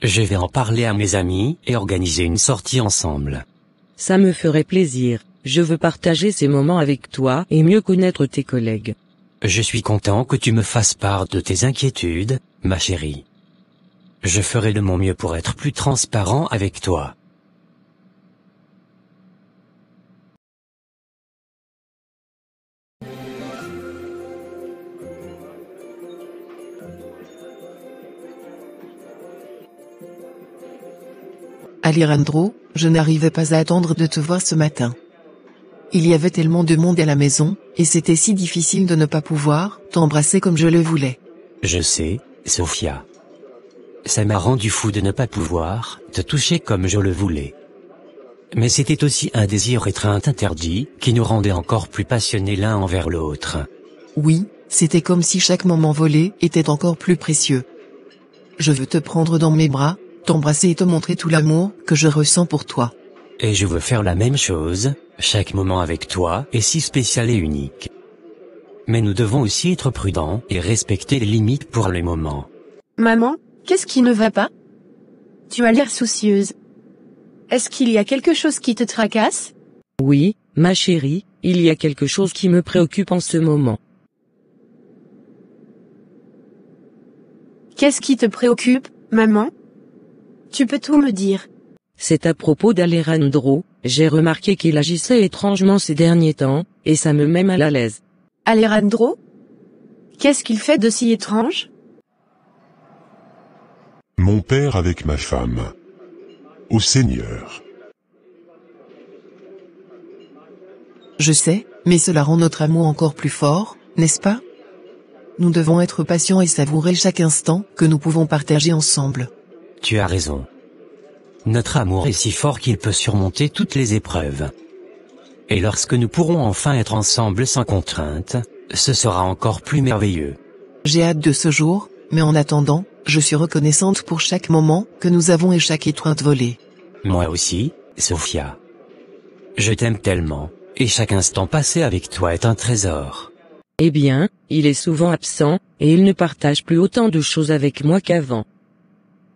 Je vais en parler à mes amis et organiser une sortie ensemble. Ça me ferait plaisir, je veux partager ces moments avec toi et mieux connaître tes collègues. Je suis content que tu me fasses part de tes inquiétudes, ma chérie. Je ferai de mon mieux pour être plus transparent avec toi. Alejandro, je n'arrivais pas à attendre de te voir ce matin. Il y avait tellement de monde à la maison, et c'était si difficile de ne pas pouvoir t'embrasser comme je le voulais. Je sais, Sophia. Ça m'a rendu fou de ne pas pouvoir te toucher comme je le voulais. Mais c'était aussi un désir étreint interdit qui nous rendait encore plus passionnés l'un envers l'autre. Oui, c'était comme si chaque moment volé était encore plus précieux. Je veux te prendre dans mes bras, t'embrasser et te montrer tout l'amour que je ressens pour toi. Et je veux faire la même chose, chaque moment avec toi est si spécial et unique. Mais nous devons aussi être prudents et respecter les limites pour le moment. Maman, qu'est-ce qui ne va pas? Tu as l'air soucieuse. Est-ce qu'il y a quelque chose qui te tracasse? Oui, ma chérie, il y a quelque chose qui me préoccupe en ce moment. Qu'est-ce qui te préoccupe, maman? Tu peux tout me dire. C'est à propos d'Alejandro, j'ai remarqué qu'il agissait étrangement ces derniers temps, et ça me met mal à l'aise. Alejandro? Qu'est-ce qu'il fait de si étrange? Mon père avec ma femme. Au Seigneur. Je sais, mais cela rend notre amour encore plus fort, n'est-ce pas? Nous devons être patients et savourer chaque instant que nous pouvons partager ensemble. Tu as raison. Notre amour est si fort qu'il peut surmonter toutes les épreuves. Et lorsque nous pourrons enfin être ensemble sans contrainte, ce sera encore plus merveilleux. J'ai hâte de ce jour, mais en attendant, je suis reconnaissante pour chaque moment que nous avons et chaque étreinte volée. Moi aussi, Sophia. Je t'aime tellement, et chaque instant passé avec toi est un trésor. Eh bien, il est souvent absent, et il ne partage plus autant de choses avec moi qu'avant.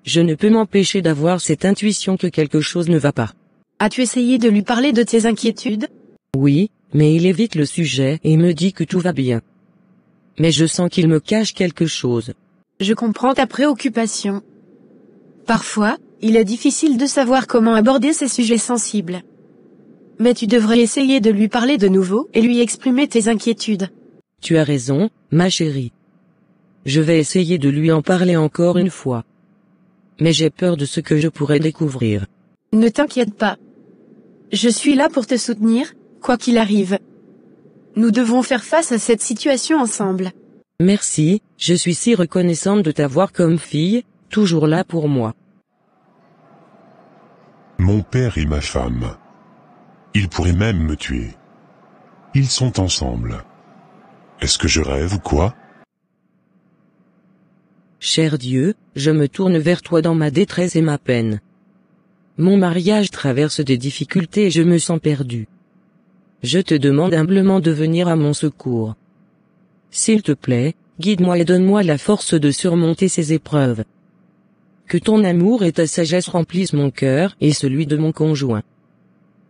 Je ne peux m'empêcher d'avoir cette intuition que quelque chose ne va pas. As-tu essayé de lui parler de tes inquiétudes? Oui, mais il évite le sujet et me dit que tout va bien. Mais je sens qu'il me cache quelque chose. Je comprends ta préoccupation. Parfois, il est difficile de savoir comment aborder ces sujets sensibles. Mais tu devrais essayer de lui parler de nouveau et lui exprimer tes inquiétudes. Tu as raison, ma chérie. Je vais essayer de lui en parler encore une fois. Mais j'ai peur de ce que je pourrais découvrir. Ne t'inquiète pas. Je suis là pour te soutenir, quoi qu'il arrive. Nous devons faire face à cette situation ensemble. Merci, je suis si reconnaissante de t'avoir comme fille, toujours là pour moi. Mon père et ma femme. Ils pourraient même me tuer. Ils sont ensemble. Est-ce que je rêve ou quoi? Cher Dieu, je me tourne vers toi dans ma détresse et ma peine. Mon mariage traverse des difficultés et je me sens perdu. Je te demande humblement de venir à mon secours. S'il te plaît, guide-moi et donne-moi la force de surmonter ces épreuves. Que ton amour et ta sagesse remplissent mon cœur et celui de mon conjoint.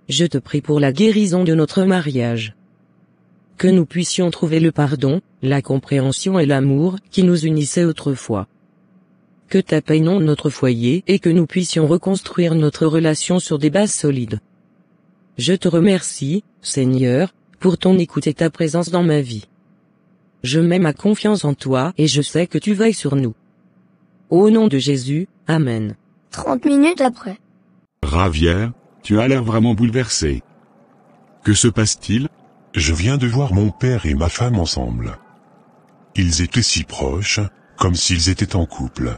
Je te prie pour la guérison de notre mariage. Que nous puissions trouver le pardon, la compréhension et l'amour qui nous unissaient autrefois. Que ta paix inonde notre foyer et que nous puissions reconstruire notre relation sur des bases solides. Je te remercie, Seigneur, pour ton écoute et ta présence dans ma vie. Je mets ma confiance en toi et je sais que tu veilles sur nous. Au nom de Jésus, Amen. 30 minutes après. Javier, tu as l'air vraiment bouleversé. Que se passe-t-il? Je viens de voir mon père et ma femme ensemble. Ils étaient si proches, comme s'ils étaient en couple.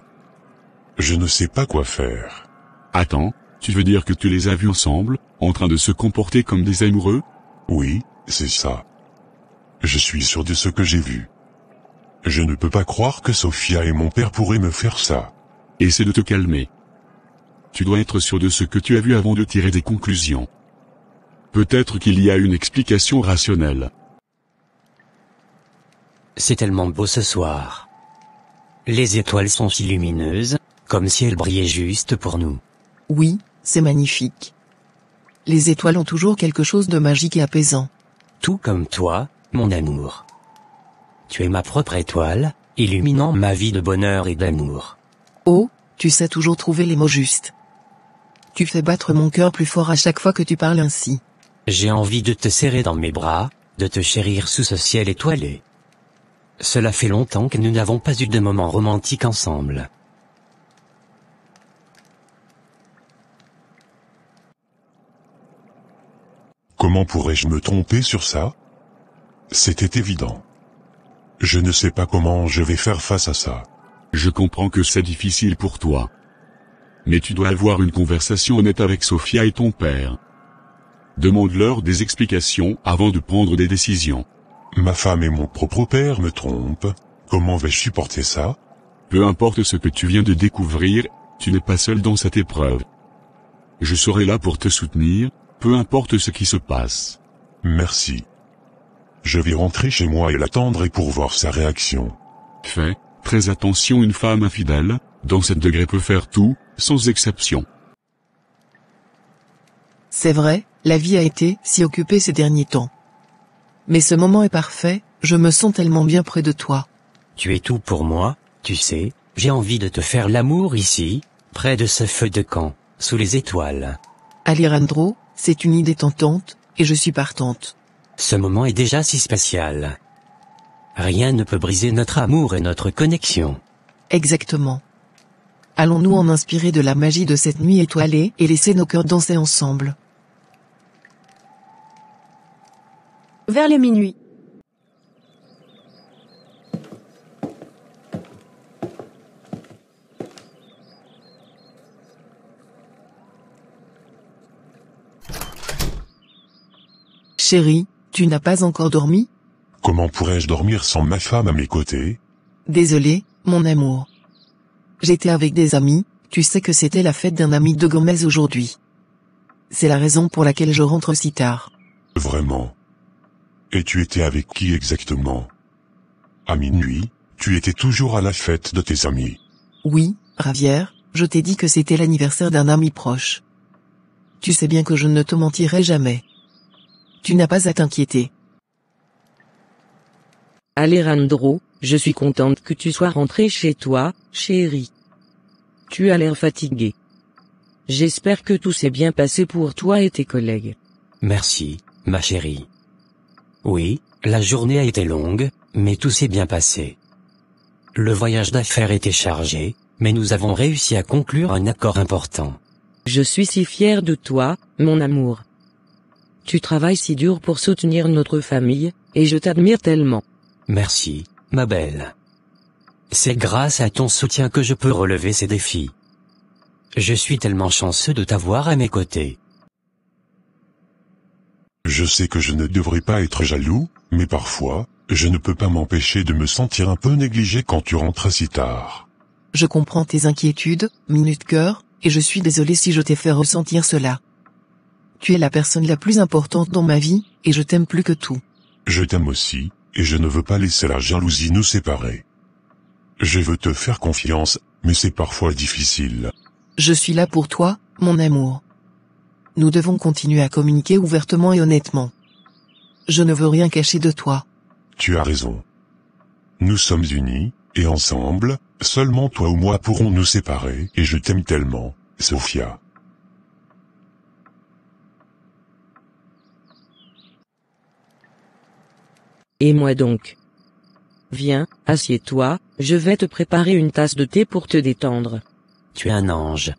Je ne sais pas quoi faire. Attends, tu veux dire que tu les as vus ensemble, en train de se comporter comme des amoureux? Oui, c'est ça. Je suis sûr de ce que j'ai vu. Je ne peux pas croire que Sophia et mon père pourraient me faire ça. Essaie de te calmer. Tu dois être sûr de ce que tu as vu avant de tirer des conclusions. Peut-être qu'il y a une explication rationnelle. C'est tellement beau ce soir. Les étoiles sont si lumineuses, comme si elles brillaient juste pour nous. Oui, c'est magnifique. Les étoiles ont toujours quelque chose de magique et apaisant. Tout comme toi, mon amour. Tu es ma propre étoile, illuminant ma vie de bonheur et d'amour. Oh, tu sais toujours trouver les mots justes. Tu fais battre mon cœur plus fort à chaque fois que tu parles ainsi. J'ai envie de te serrer dans mes bras, de te chérir sous ce ciel étoilé. Cela fait longtemps que nous n'avons pas eu de moment romantique ensemble. Comment pourrais-je me tromper sur ça? C'était évident. Je ne sais pas comment je vais faire face à ça. Je comprends que c'est difficile pour toi. Mais tu dois avoir une conversation honnête avec Sophia et ton père. Demande-leur des explications avant de prendre des décisions. Ma femme et mon propre père me trompent. Comment vais-je supporter ça? Peu importe ce que tu viens de découvrir, tu n'es pas seul dans cette épreuve. Je serai là pour te soutenir, peu importe ce qui se passe. Merci. Je vais rentrer chez moi et l'attendre pour voir sa réaction. Fais très attention, une femme infidèle, dans cet degré peut faire tout, sans exception. C'est vrai, la vie a été si occupée ces derniers temps. Mais ce moment est parfait, je me sens tellement bien près de toi. Tu es tout pour moi, tu sais, j'ai envie de te faire l'amour ici, près de ce feu de camp, sous les étoiles. Alejandro, c'est une idée tentante, et je suis partante. Ce moment est déjà si spécial. Rien ne peut briser notre amour et notre connexion. Exactement. Allons-nous en inspirer de la magie de cette nuit étoilée et laisser nos cœurs danser ensemble. Vers les minuit. Chérie, tu n'as pas encore dormi? Comment pourrais-je dormir sans ma femme à mes côtés? Désolé, mon amour. J'étais avec des amis, tu sais que c'était la fête d'un ami de Gomez aujourd'hui. C'est la raison pour laquelle je rentre si tard. Vraiment? Et tu étais avec qui exactement? À minuit, tu étais toujours à la fête de tes amis. Oui, Javier, je t'ai dit que c'était l'anniversaire d'un ami proche. Tu sais bien que je ne te mentirai jamais. Tu n'as pas à t'inquiéter. Alejandro, je suis contente que tu sois rentré chez toi, chérie. Tu as l'air fatigué. J'espère que tout s'est bien passé pour toi et tes collègues. Merci, ma chérie. Oui, la journée a été longue, mais tout s'est bien passé. Le voyage d'affaires était chargé, Mais nous avons réussi à conclure un accord important. Je suis si fier de toi, mon amour. Tu travailles si dur pour soutenir notre famille, et je t'admire tellement. Merci, ma belle. C'est grâce à ton soutien que je peux relever ces défis. Je suis tellement chanceux de t'avoir à mes côtés. Je sais que je ne devrais pas être jaloux, mais parfois, je ne peux pas m'empêcher de me sentir un peu négligé quand tu rentres si tard. Je comprends tes inquiétudes, Minute Cœur, et je suis désolé si je t'ai fait ressentir cela. Tu es la personne la plus importante dans ma vie, et je t'aime plus que tout. Je t'aime aussi, et je ne veux pas laisser la jalousie nous séparer. Je veux te faire confiance, mais c'est parfois difficile. Je suis là pour toi, mon amour. Nous devons continuer à communiquer ouvertement et honnêtement. Je ne veux rien cacher de toi. Tu as raison. Nous sommes unis, et ensemble, seulement toi ou moi pourrons nous séparer, et je t'aime tellement, Sophia. Et moi donc. Viens, assieds-toi, je vais te préparer une tasse de thé pour te détendre. Tu es un ange.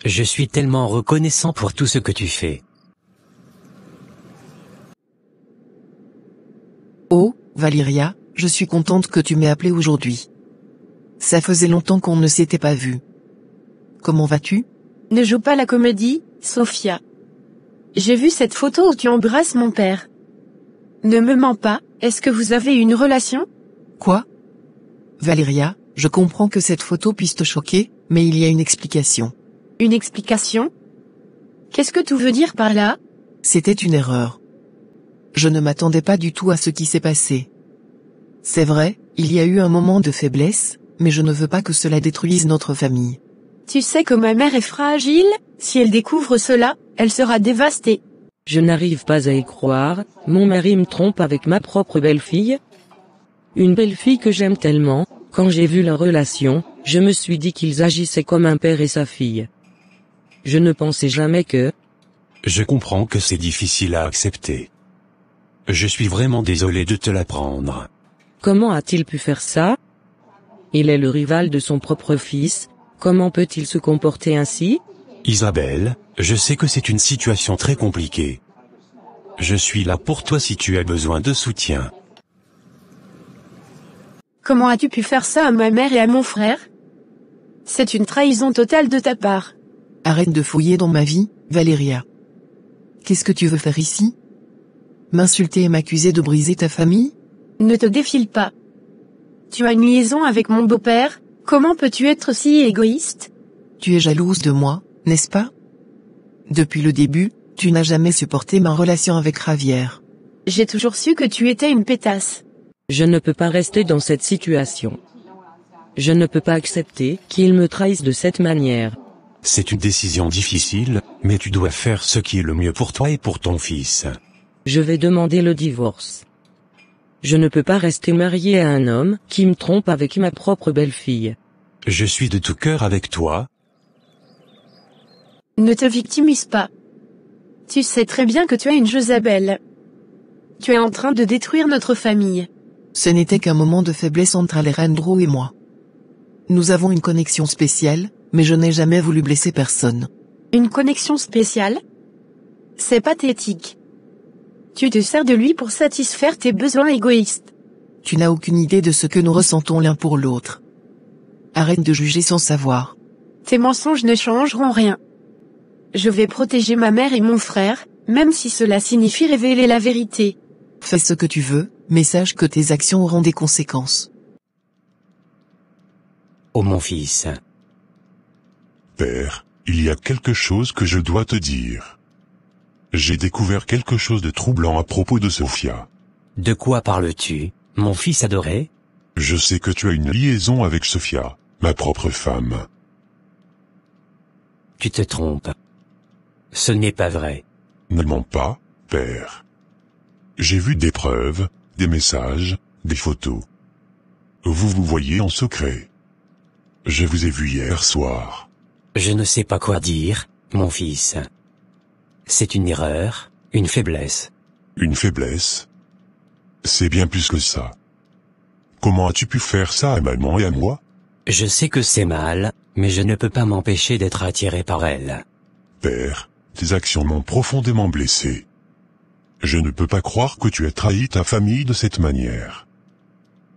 Je suis tellement reconnaissant pour tout ce que tu fais. Oh, Valéria, je suis contente que tu m'aies appelé aujourd'hui. Ça faisait longtemps qu'on ne s'était pas vu. Comment vas-tu? Ne joue pas la comédie, Sophia. J'ai vu cette photo où tu embrasses mon père. Ne me mens pas, est-ce que vous avez une relation? Quoi? Valéria, je comprends que cette photo puisse te choquer, mais il y a une explication. Une explication? Qu'est-ce que tu veux dire par là? C'était une erreur. Je ne m'attendais pas du tout à ce qui s'est passé. C'est vrai, il y a eu un moment de faiblesse, mais je ne veux pas que cela détruise notre famille. Tu sais que ma mère est fragile, si elle découvre cela, elle sera dévastée. Je n'arrive pas à y croire, mon mari me trompe avec ma propre belle-fille. Une belle-fille que j'aime tellement, quand j'ai vu leur relation, je me suis dit qu'ils agissaient comme un père et sa fille. Je ne pensais jamais que... Je comprends que c'est difficile à accepter. Je suis vraiment désolé de te l'apprendre. Comment a-t-il pu faire ça? Il est le rival de son propre fils, comment peut-il se comporter ainsi? Isabelle, je sais que c'est une situation très compliquée. Je suis là pour toi si tu as besoin de soutien. Comment as-tu pu faire ça à ma mère et à mon frère? C'est une trahison totale de ta part. Arrête de fouiller dans ma vie, Valéria. Qu'est-ce que tu veux faire ici? M'insulter et m'accuser de briser ta famille? Ne te défile pas. Tu as une liaison avec mon beau-père, comment peux-tu être si égoïste? Tu es jalouse de moi, n'est-ce pas? Depuis le début, tu n'as jamais supporté ma relation avec Javier. J'ai toujours su que tu étais une pétasse. Je ne peux pas rester dans cette situation. Je ne peux pas accepter qu'il me trahisse de cette manière. C'est une décision difficile, mais tu dois faire ce qui est le mieux pour toi et pour ton fils. Je vais demander le divorce. Je ne peux pas rester marié à un homme qui me trompe avec ma propre belle-fille. Je suis de tout cœur avec toi. Ne te victimise pas. Tu sais très bien que tu es une Jezabel. Tu es en train de détruire notre famille. Ce n'était qu'un moment de faiblesse entre Alejandro et moi. Nous avons une connexion spéciale, mais je n'ai jamais voulu blesser personne. Une connexion spéciale? C'est pathétique. Tu te sers de lui pour satisfaire tes besoins égoïstes. Tu n'as aucune idée de ce que nous ressentons l'un pour l'autre. Arrête de juger sans savoir. Tes mensonges ne changeront rien. Je vais protéger ma mère et mon frère, même si cela signifie révéler la vérité. Fais ce que tu veux, mais sache que tes actions auront des conséquences. Oh mon fils. Père, il y a quelque chose que je dois te dire. J'ai découvert quelque chose de troublant à propos de Sophia. De quoi parles-tu, mon fils adoré? Je sais que tu as une liaison avec Sophia, ma propre femme. Tu te trompes. Ce n'est pas vrai. Ne mens pas, père. J'ai vu des preuves, des messages, des photos. Vous vous voyez en secret. Je vous ai vu hier soir. Je ne sais pas quoi dire, mon fils. C'est une erreur, une faiblesse. Une faiblesse? C'est bien plus que ça. Comment as-tu pu faire ça à maman et à moi? Je sais que c'est mal, mais je ne peux pas m'empêcher d'être attiré par elle. Père, tes actions m'ont profondément blessé. Je ne peux pas croire que tu aies trahi ta famille de cette manière.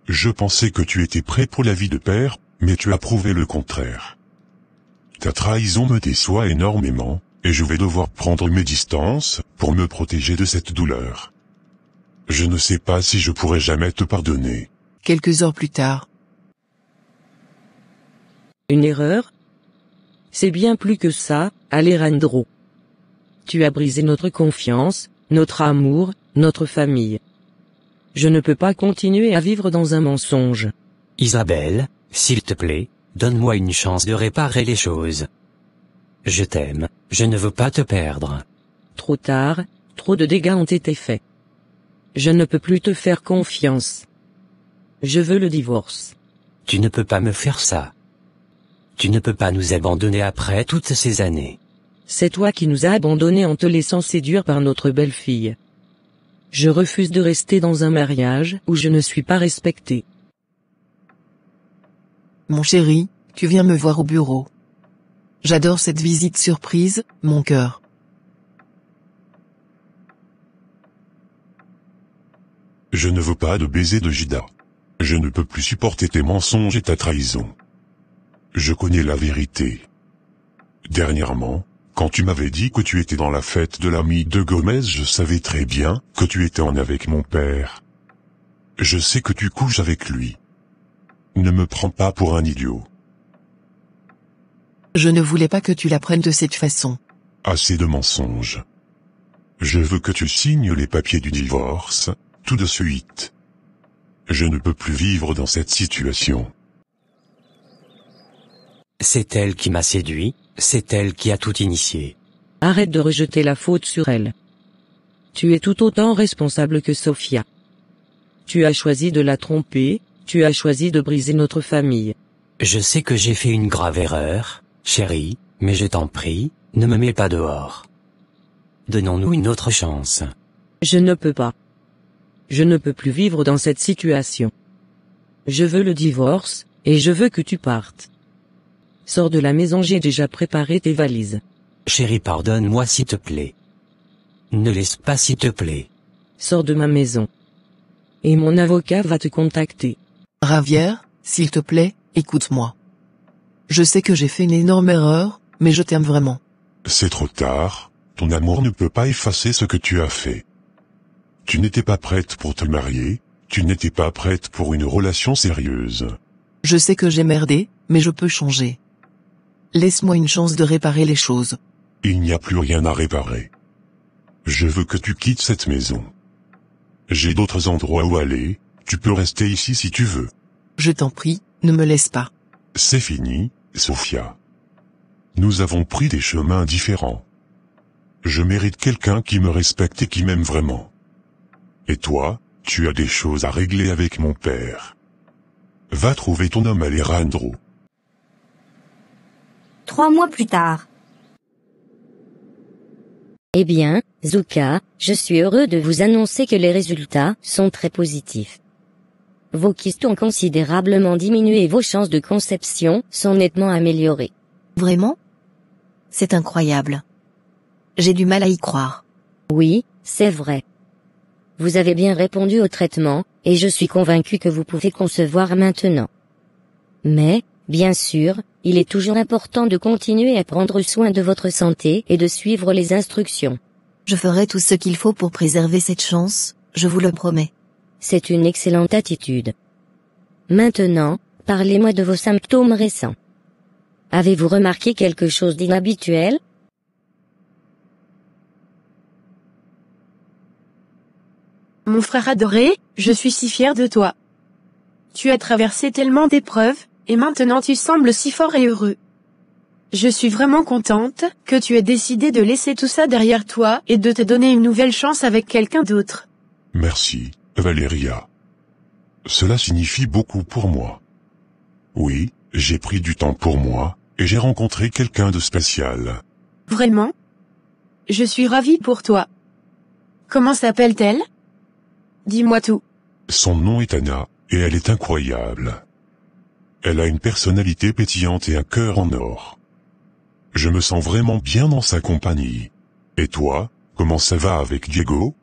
Je pensais que tu étais prêt pour la vie de père, mais tu as prouvé le contraire. Ta trahison me déçoit énormément, et je vais devoir prendre mes distances pour me protéger de cette douleur. Je ne sais pas si je pourrai jamais te pardonner. Quelques heures plus tard. Une erreur? C'est bien plus que ça, Alejandro. Tu as brisé notre confiance, notre amour, notre famille. Je ne peux pas continuer à vivre dans un mensonge. Isabelle, s'il te plaît, donne-moi une chance de réparer les choses. Je t'aime, je ne veux pas te perdre. Trop tard, trop de dégâts ont été faits. Je ne peux plus te faire confiance. Je veux le divorce. Tu ne peux pas me faire ça. Tu ne peux pas nous abandonner après toutes ces années. C'est toi qui nous as abandonnés en te laissant séduire par notre belle-fille. Je refuse de rester dans un mariage où je ne suis pas respecté. Mon chéri, tu viens me voir au bureau. J'adore cette visite surprise, mon cœur. Je ne veux pas de baiser de Gida. Je ne peux plus supporter tes mensonges et ta trahison. Je connais la vérité. Dernièrement, quand tu m'avais dit que tu étais dans la fête de l'ami de Gomez, je savais très bien que tu étais en avec mon père. Je sais que tu couches avec lui. Ne me prends pas pour un idiot. Je ne voulais pas que tu l'apprennes de cette façon. Assez de mensonges. Je veux que tu signes les papiers du divorce, tout de suite. Je ne peux plus vivre dans cette situation. C'est elle qui m'a séduit, c'est elle qui a tout initié. Arrête de rejeter la faute sur elle. Tu es tout autant responsable que Sofia. Tu as choisi de la tromper, tu as choisi de briser notre famille. Je sais que j'ai fait une grave erreur, chérie, mais je t'en prie, ne me mets pas dehors. Donnons-nous une autre chance. Je ne peux pas. Je ne peux plus vivre dans cette situation. Je veux le divorce, et je veux que tu partes. Sors de la maison, j'ai déjà préparé tes valises. Chérie, pardonne-moi s'il te plaît. Ne laisse pas s'il te plaît. Sors de ma maison. Et mon avocat va te contacter. Javier, s'il te plaît, écoute-moi. Je sais que j'ai fait une énorme erreur, mais je t'aime vraiment. C'est trop tard, ton amour ne peut pas effacer ce que tu as fait. Tu n'étais pas prête pour te marier, tu n'étais pas prête pour une relation sérieuse. Je sais que j'ai merdé, mais je peux changer. Laisse-moi une chance de réparer les choses. Il n'y a plus rien à réparer. Je veux que tu quittes cette maison. J'ai d'autres endroits où aller, tu peux rester ici si tu veux. Je t'en prie, ne me laisse pas. C'est fini, Sofia. Nous avons pris des chemins différents. Je mérite quelqu'un qui me respecte et qui m'aime vraiment. Et toi, tu as des choses à régler avec mon père. Va trouver ton homme Alejandro. 3 mois plus tard. Eh bien, Zuka, je suis heureux de vous annoncer que les résultats sont très positifs. Vos kystes ont considérablement diminué et vos chances de conception sont nettement améliorées. Vraiment? C'est incroyable. J'ai du mal à y croire. Oui, c'est vrai. Vous avez bien répondu au traitement, et je suis convaincu que vous pouvez concevoir maintenant. Mais, bien sûr, il est toujours important de continuer à prendre soin de votre santé et de suivre les instructions. Je ferai tout ce qu'il faut pour préserver cette chance, je vous le promets. C'est une excellente attitude. Maintenant, parlez-moi de vos symptômes récents. Avez-vous remarqué quelque chose d'inhabituel? Mon frère adoré, je suis si fière de toi. Tu as traversé tellement d'épreuves, et maintenant tu sembles si fort et heureux. Je suis vraiment contente que tu aies décidé de laisser tout ça derrière toi et de te donner une nouvelle chance avec quelqu'un d'autre. Merci, Valeria. Cela signifie beaucoup pour moi. Oui, j'ai pris du temps pour moi, et j'ai rencontré quelqu'un de spécial. Vraiment? Je suis ravie pour toi. Comment s'appelle-t-elle? Dis-moi tout. Son nom est Anna, et elle est incroyable. Elle a une personnalité pétillante et un cœur en or. Je me sens vraiment bien dans sa compagnie. Et toi, comment ça va avec Diego?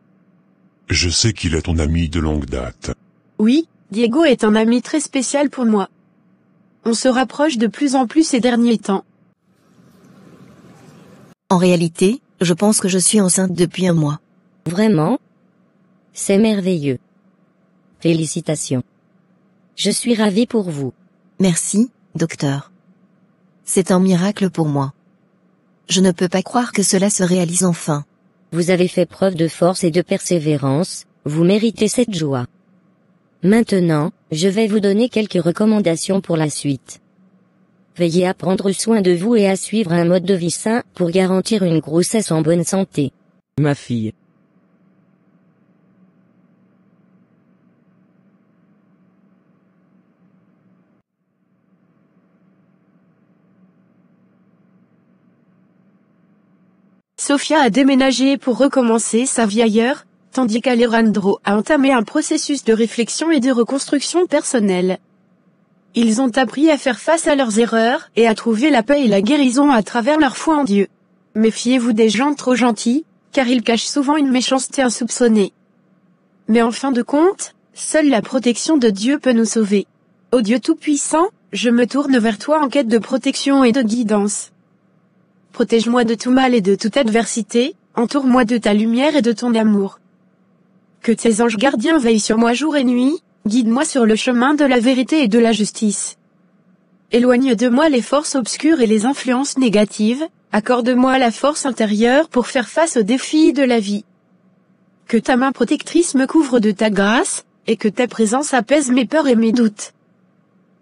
Je sais qu'il est ton ami de longue date. Oui, Diego est un ami très spécial pour moi. On se rapproche de plus en plus ces derniers temps. En réalité, je pense que je suis enceinte depuis un mois. Vraiment? C'est merveilleux. Félicitations. Je suis ravie pour vous. Merci, docteur. C'est un miracle pour moi. Je ne peux pas croire que cela se réalise enfin. Vous avez fait preuve de force et de persévérance, vous méritez cette joie. Maintenant, je vais vous donner quelques recommandations pour la suite. Veillez à prendre soin de vous et à suivre un mode de vie sain pour garantir une grossesse en bonne santé. Ma fille. Sofia a déménagé pour recommencer sa vie ailleurs, tandis qu'Alejandro a entamé un processus de réflexion et de reconstruction personnelle. Ils ont appris à faire face à leurs erreurs et à trouver la paix et la guérison à travers leur foi en Dieu. Méfiez-vous des gens trop gentils, car ils cachent souvent une méchanceté insoupçonnée. Mais en fin de compte, seule la protection de Dieu peut nous sauver. Ô Dieu Tout-Puissant, je me tourne vers toi en quête de protection et de guidance. Protège-moi de tout mal et de toute adversité, entoure-moi de ta lumière et de ton amour. Que tes anges gardiens veillent sur moi jour et nuit, guide-moi sur le chemin de la vérité et de la justice. Éloigne de moi les forces obscures et les influences négatives, accorde-moi la force intérieure pour faire face aux défis de la vie. Que ta main protectrice me couvre de ta grâce, et que ta présence apaise mes peurs et mes doutes.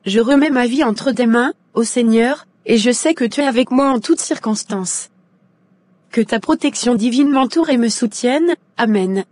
Je remets ma vie entre tes mains, ô Seigneur, et je sais que tu es avec moi en toutes circonstances. Que ta protection divine m'entoure et me soutienne, Amen.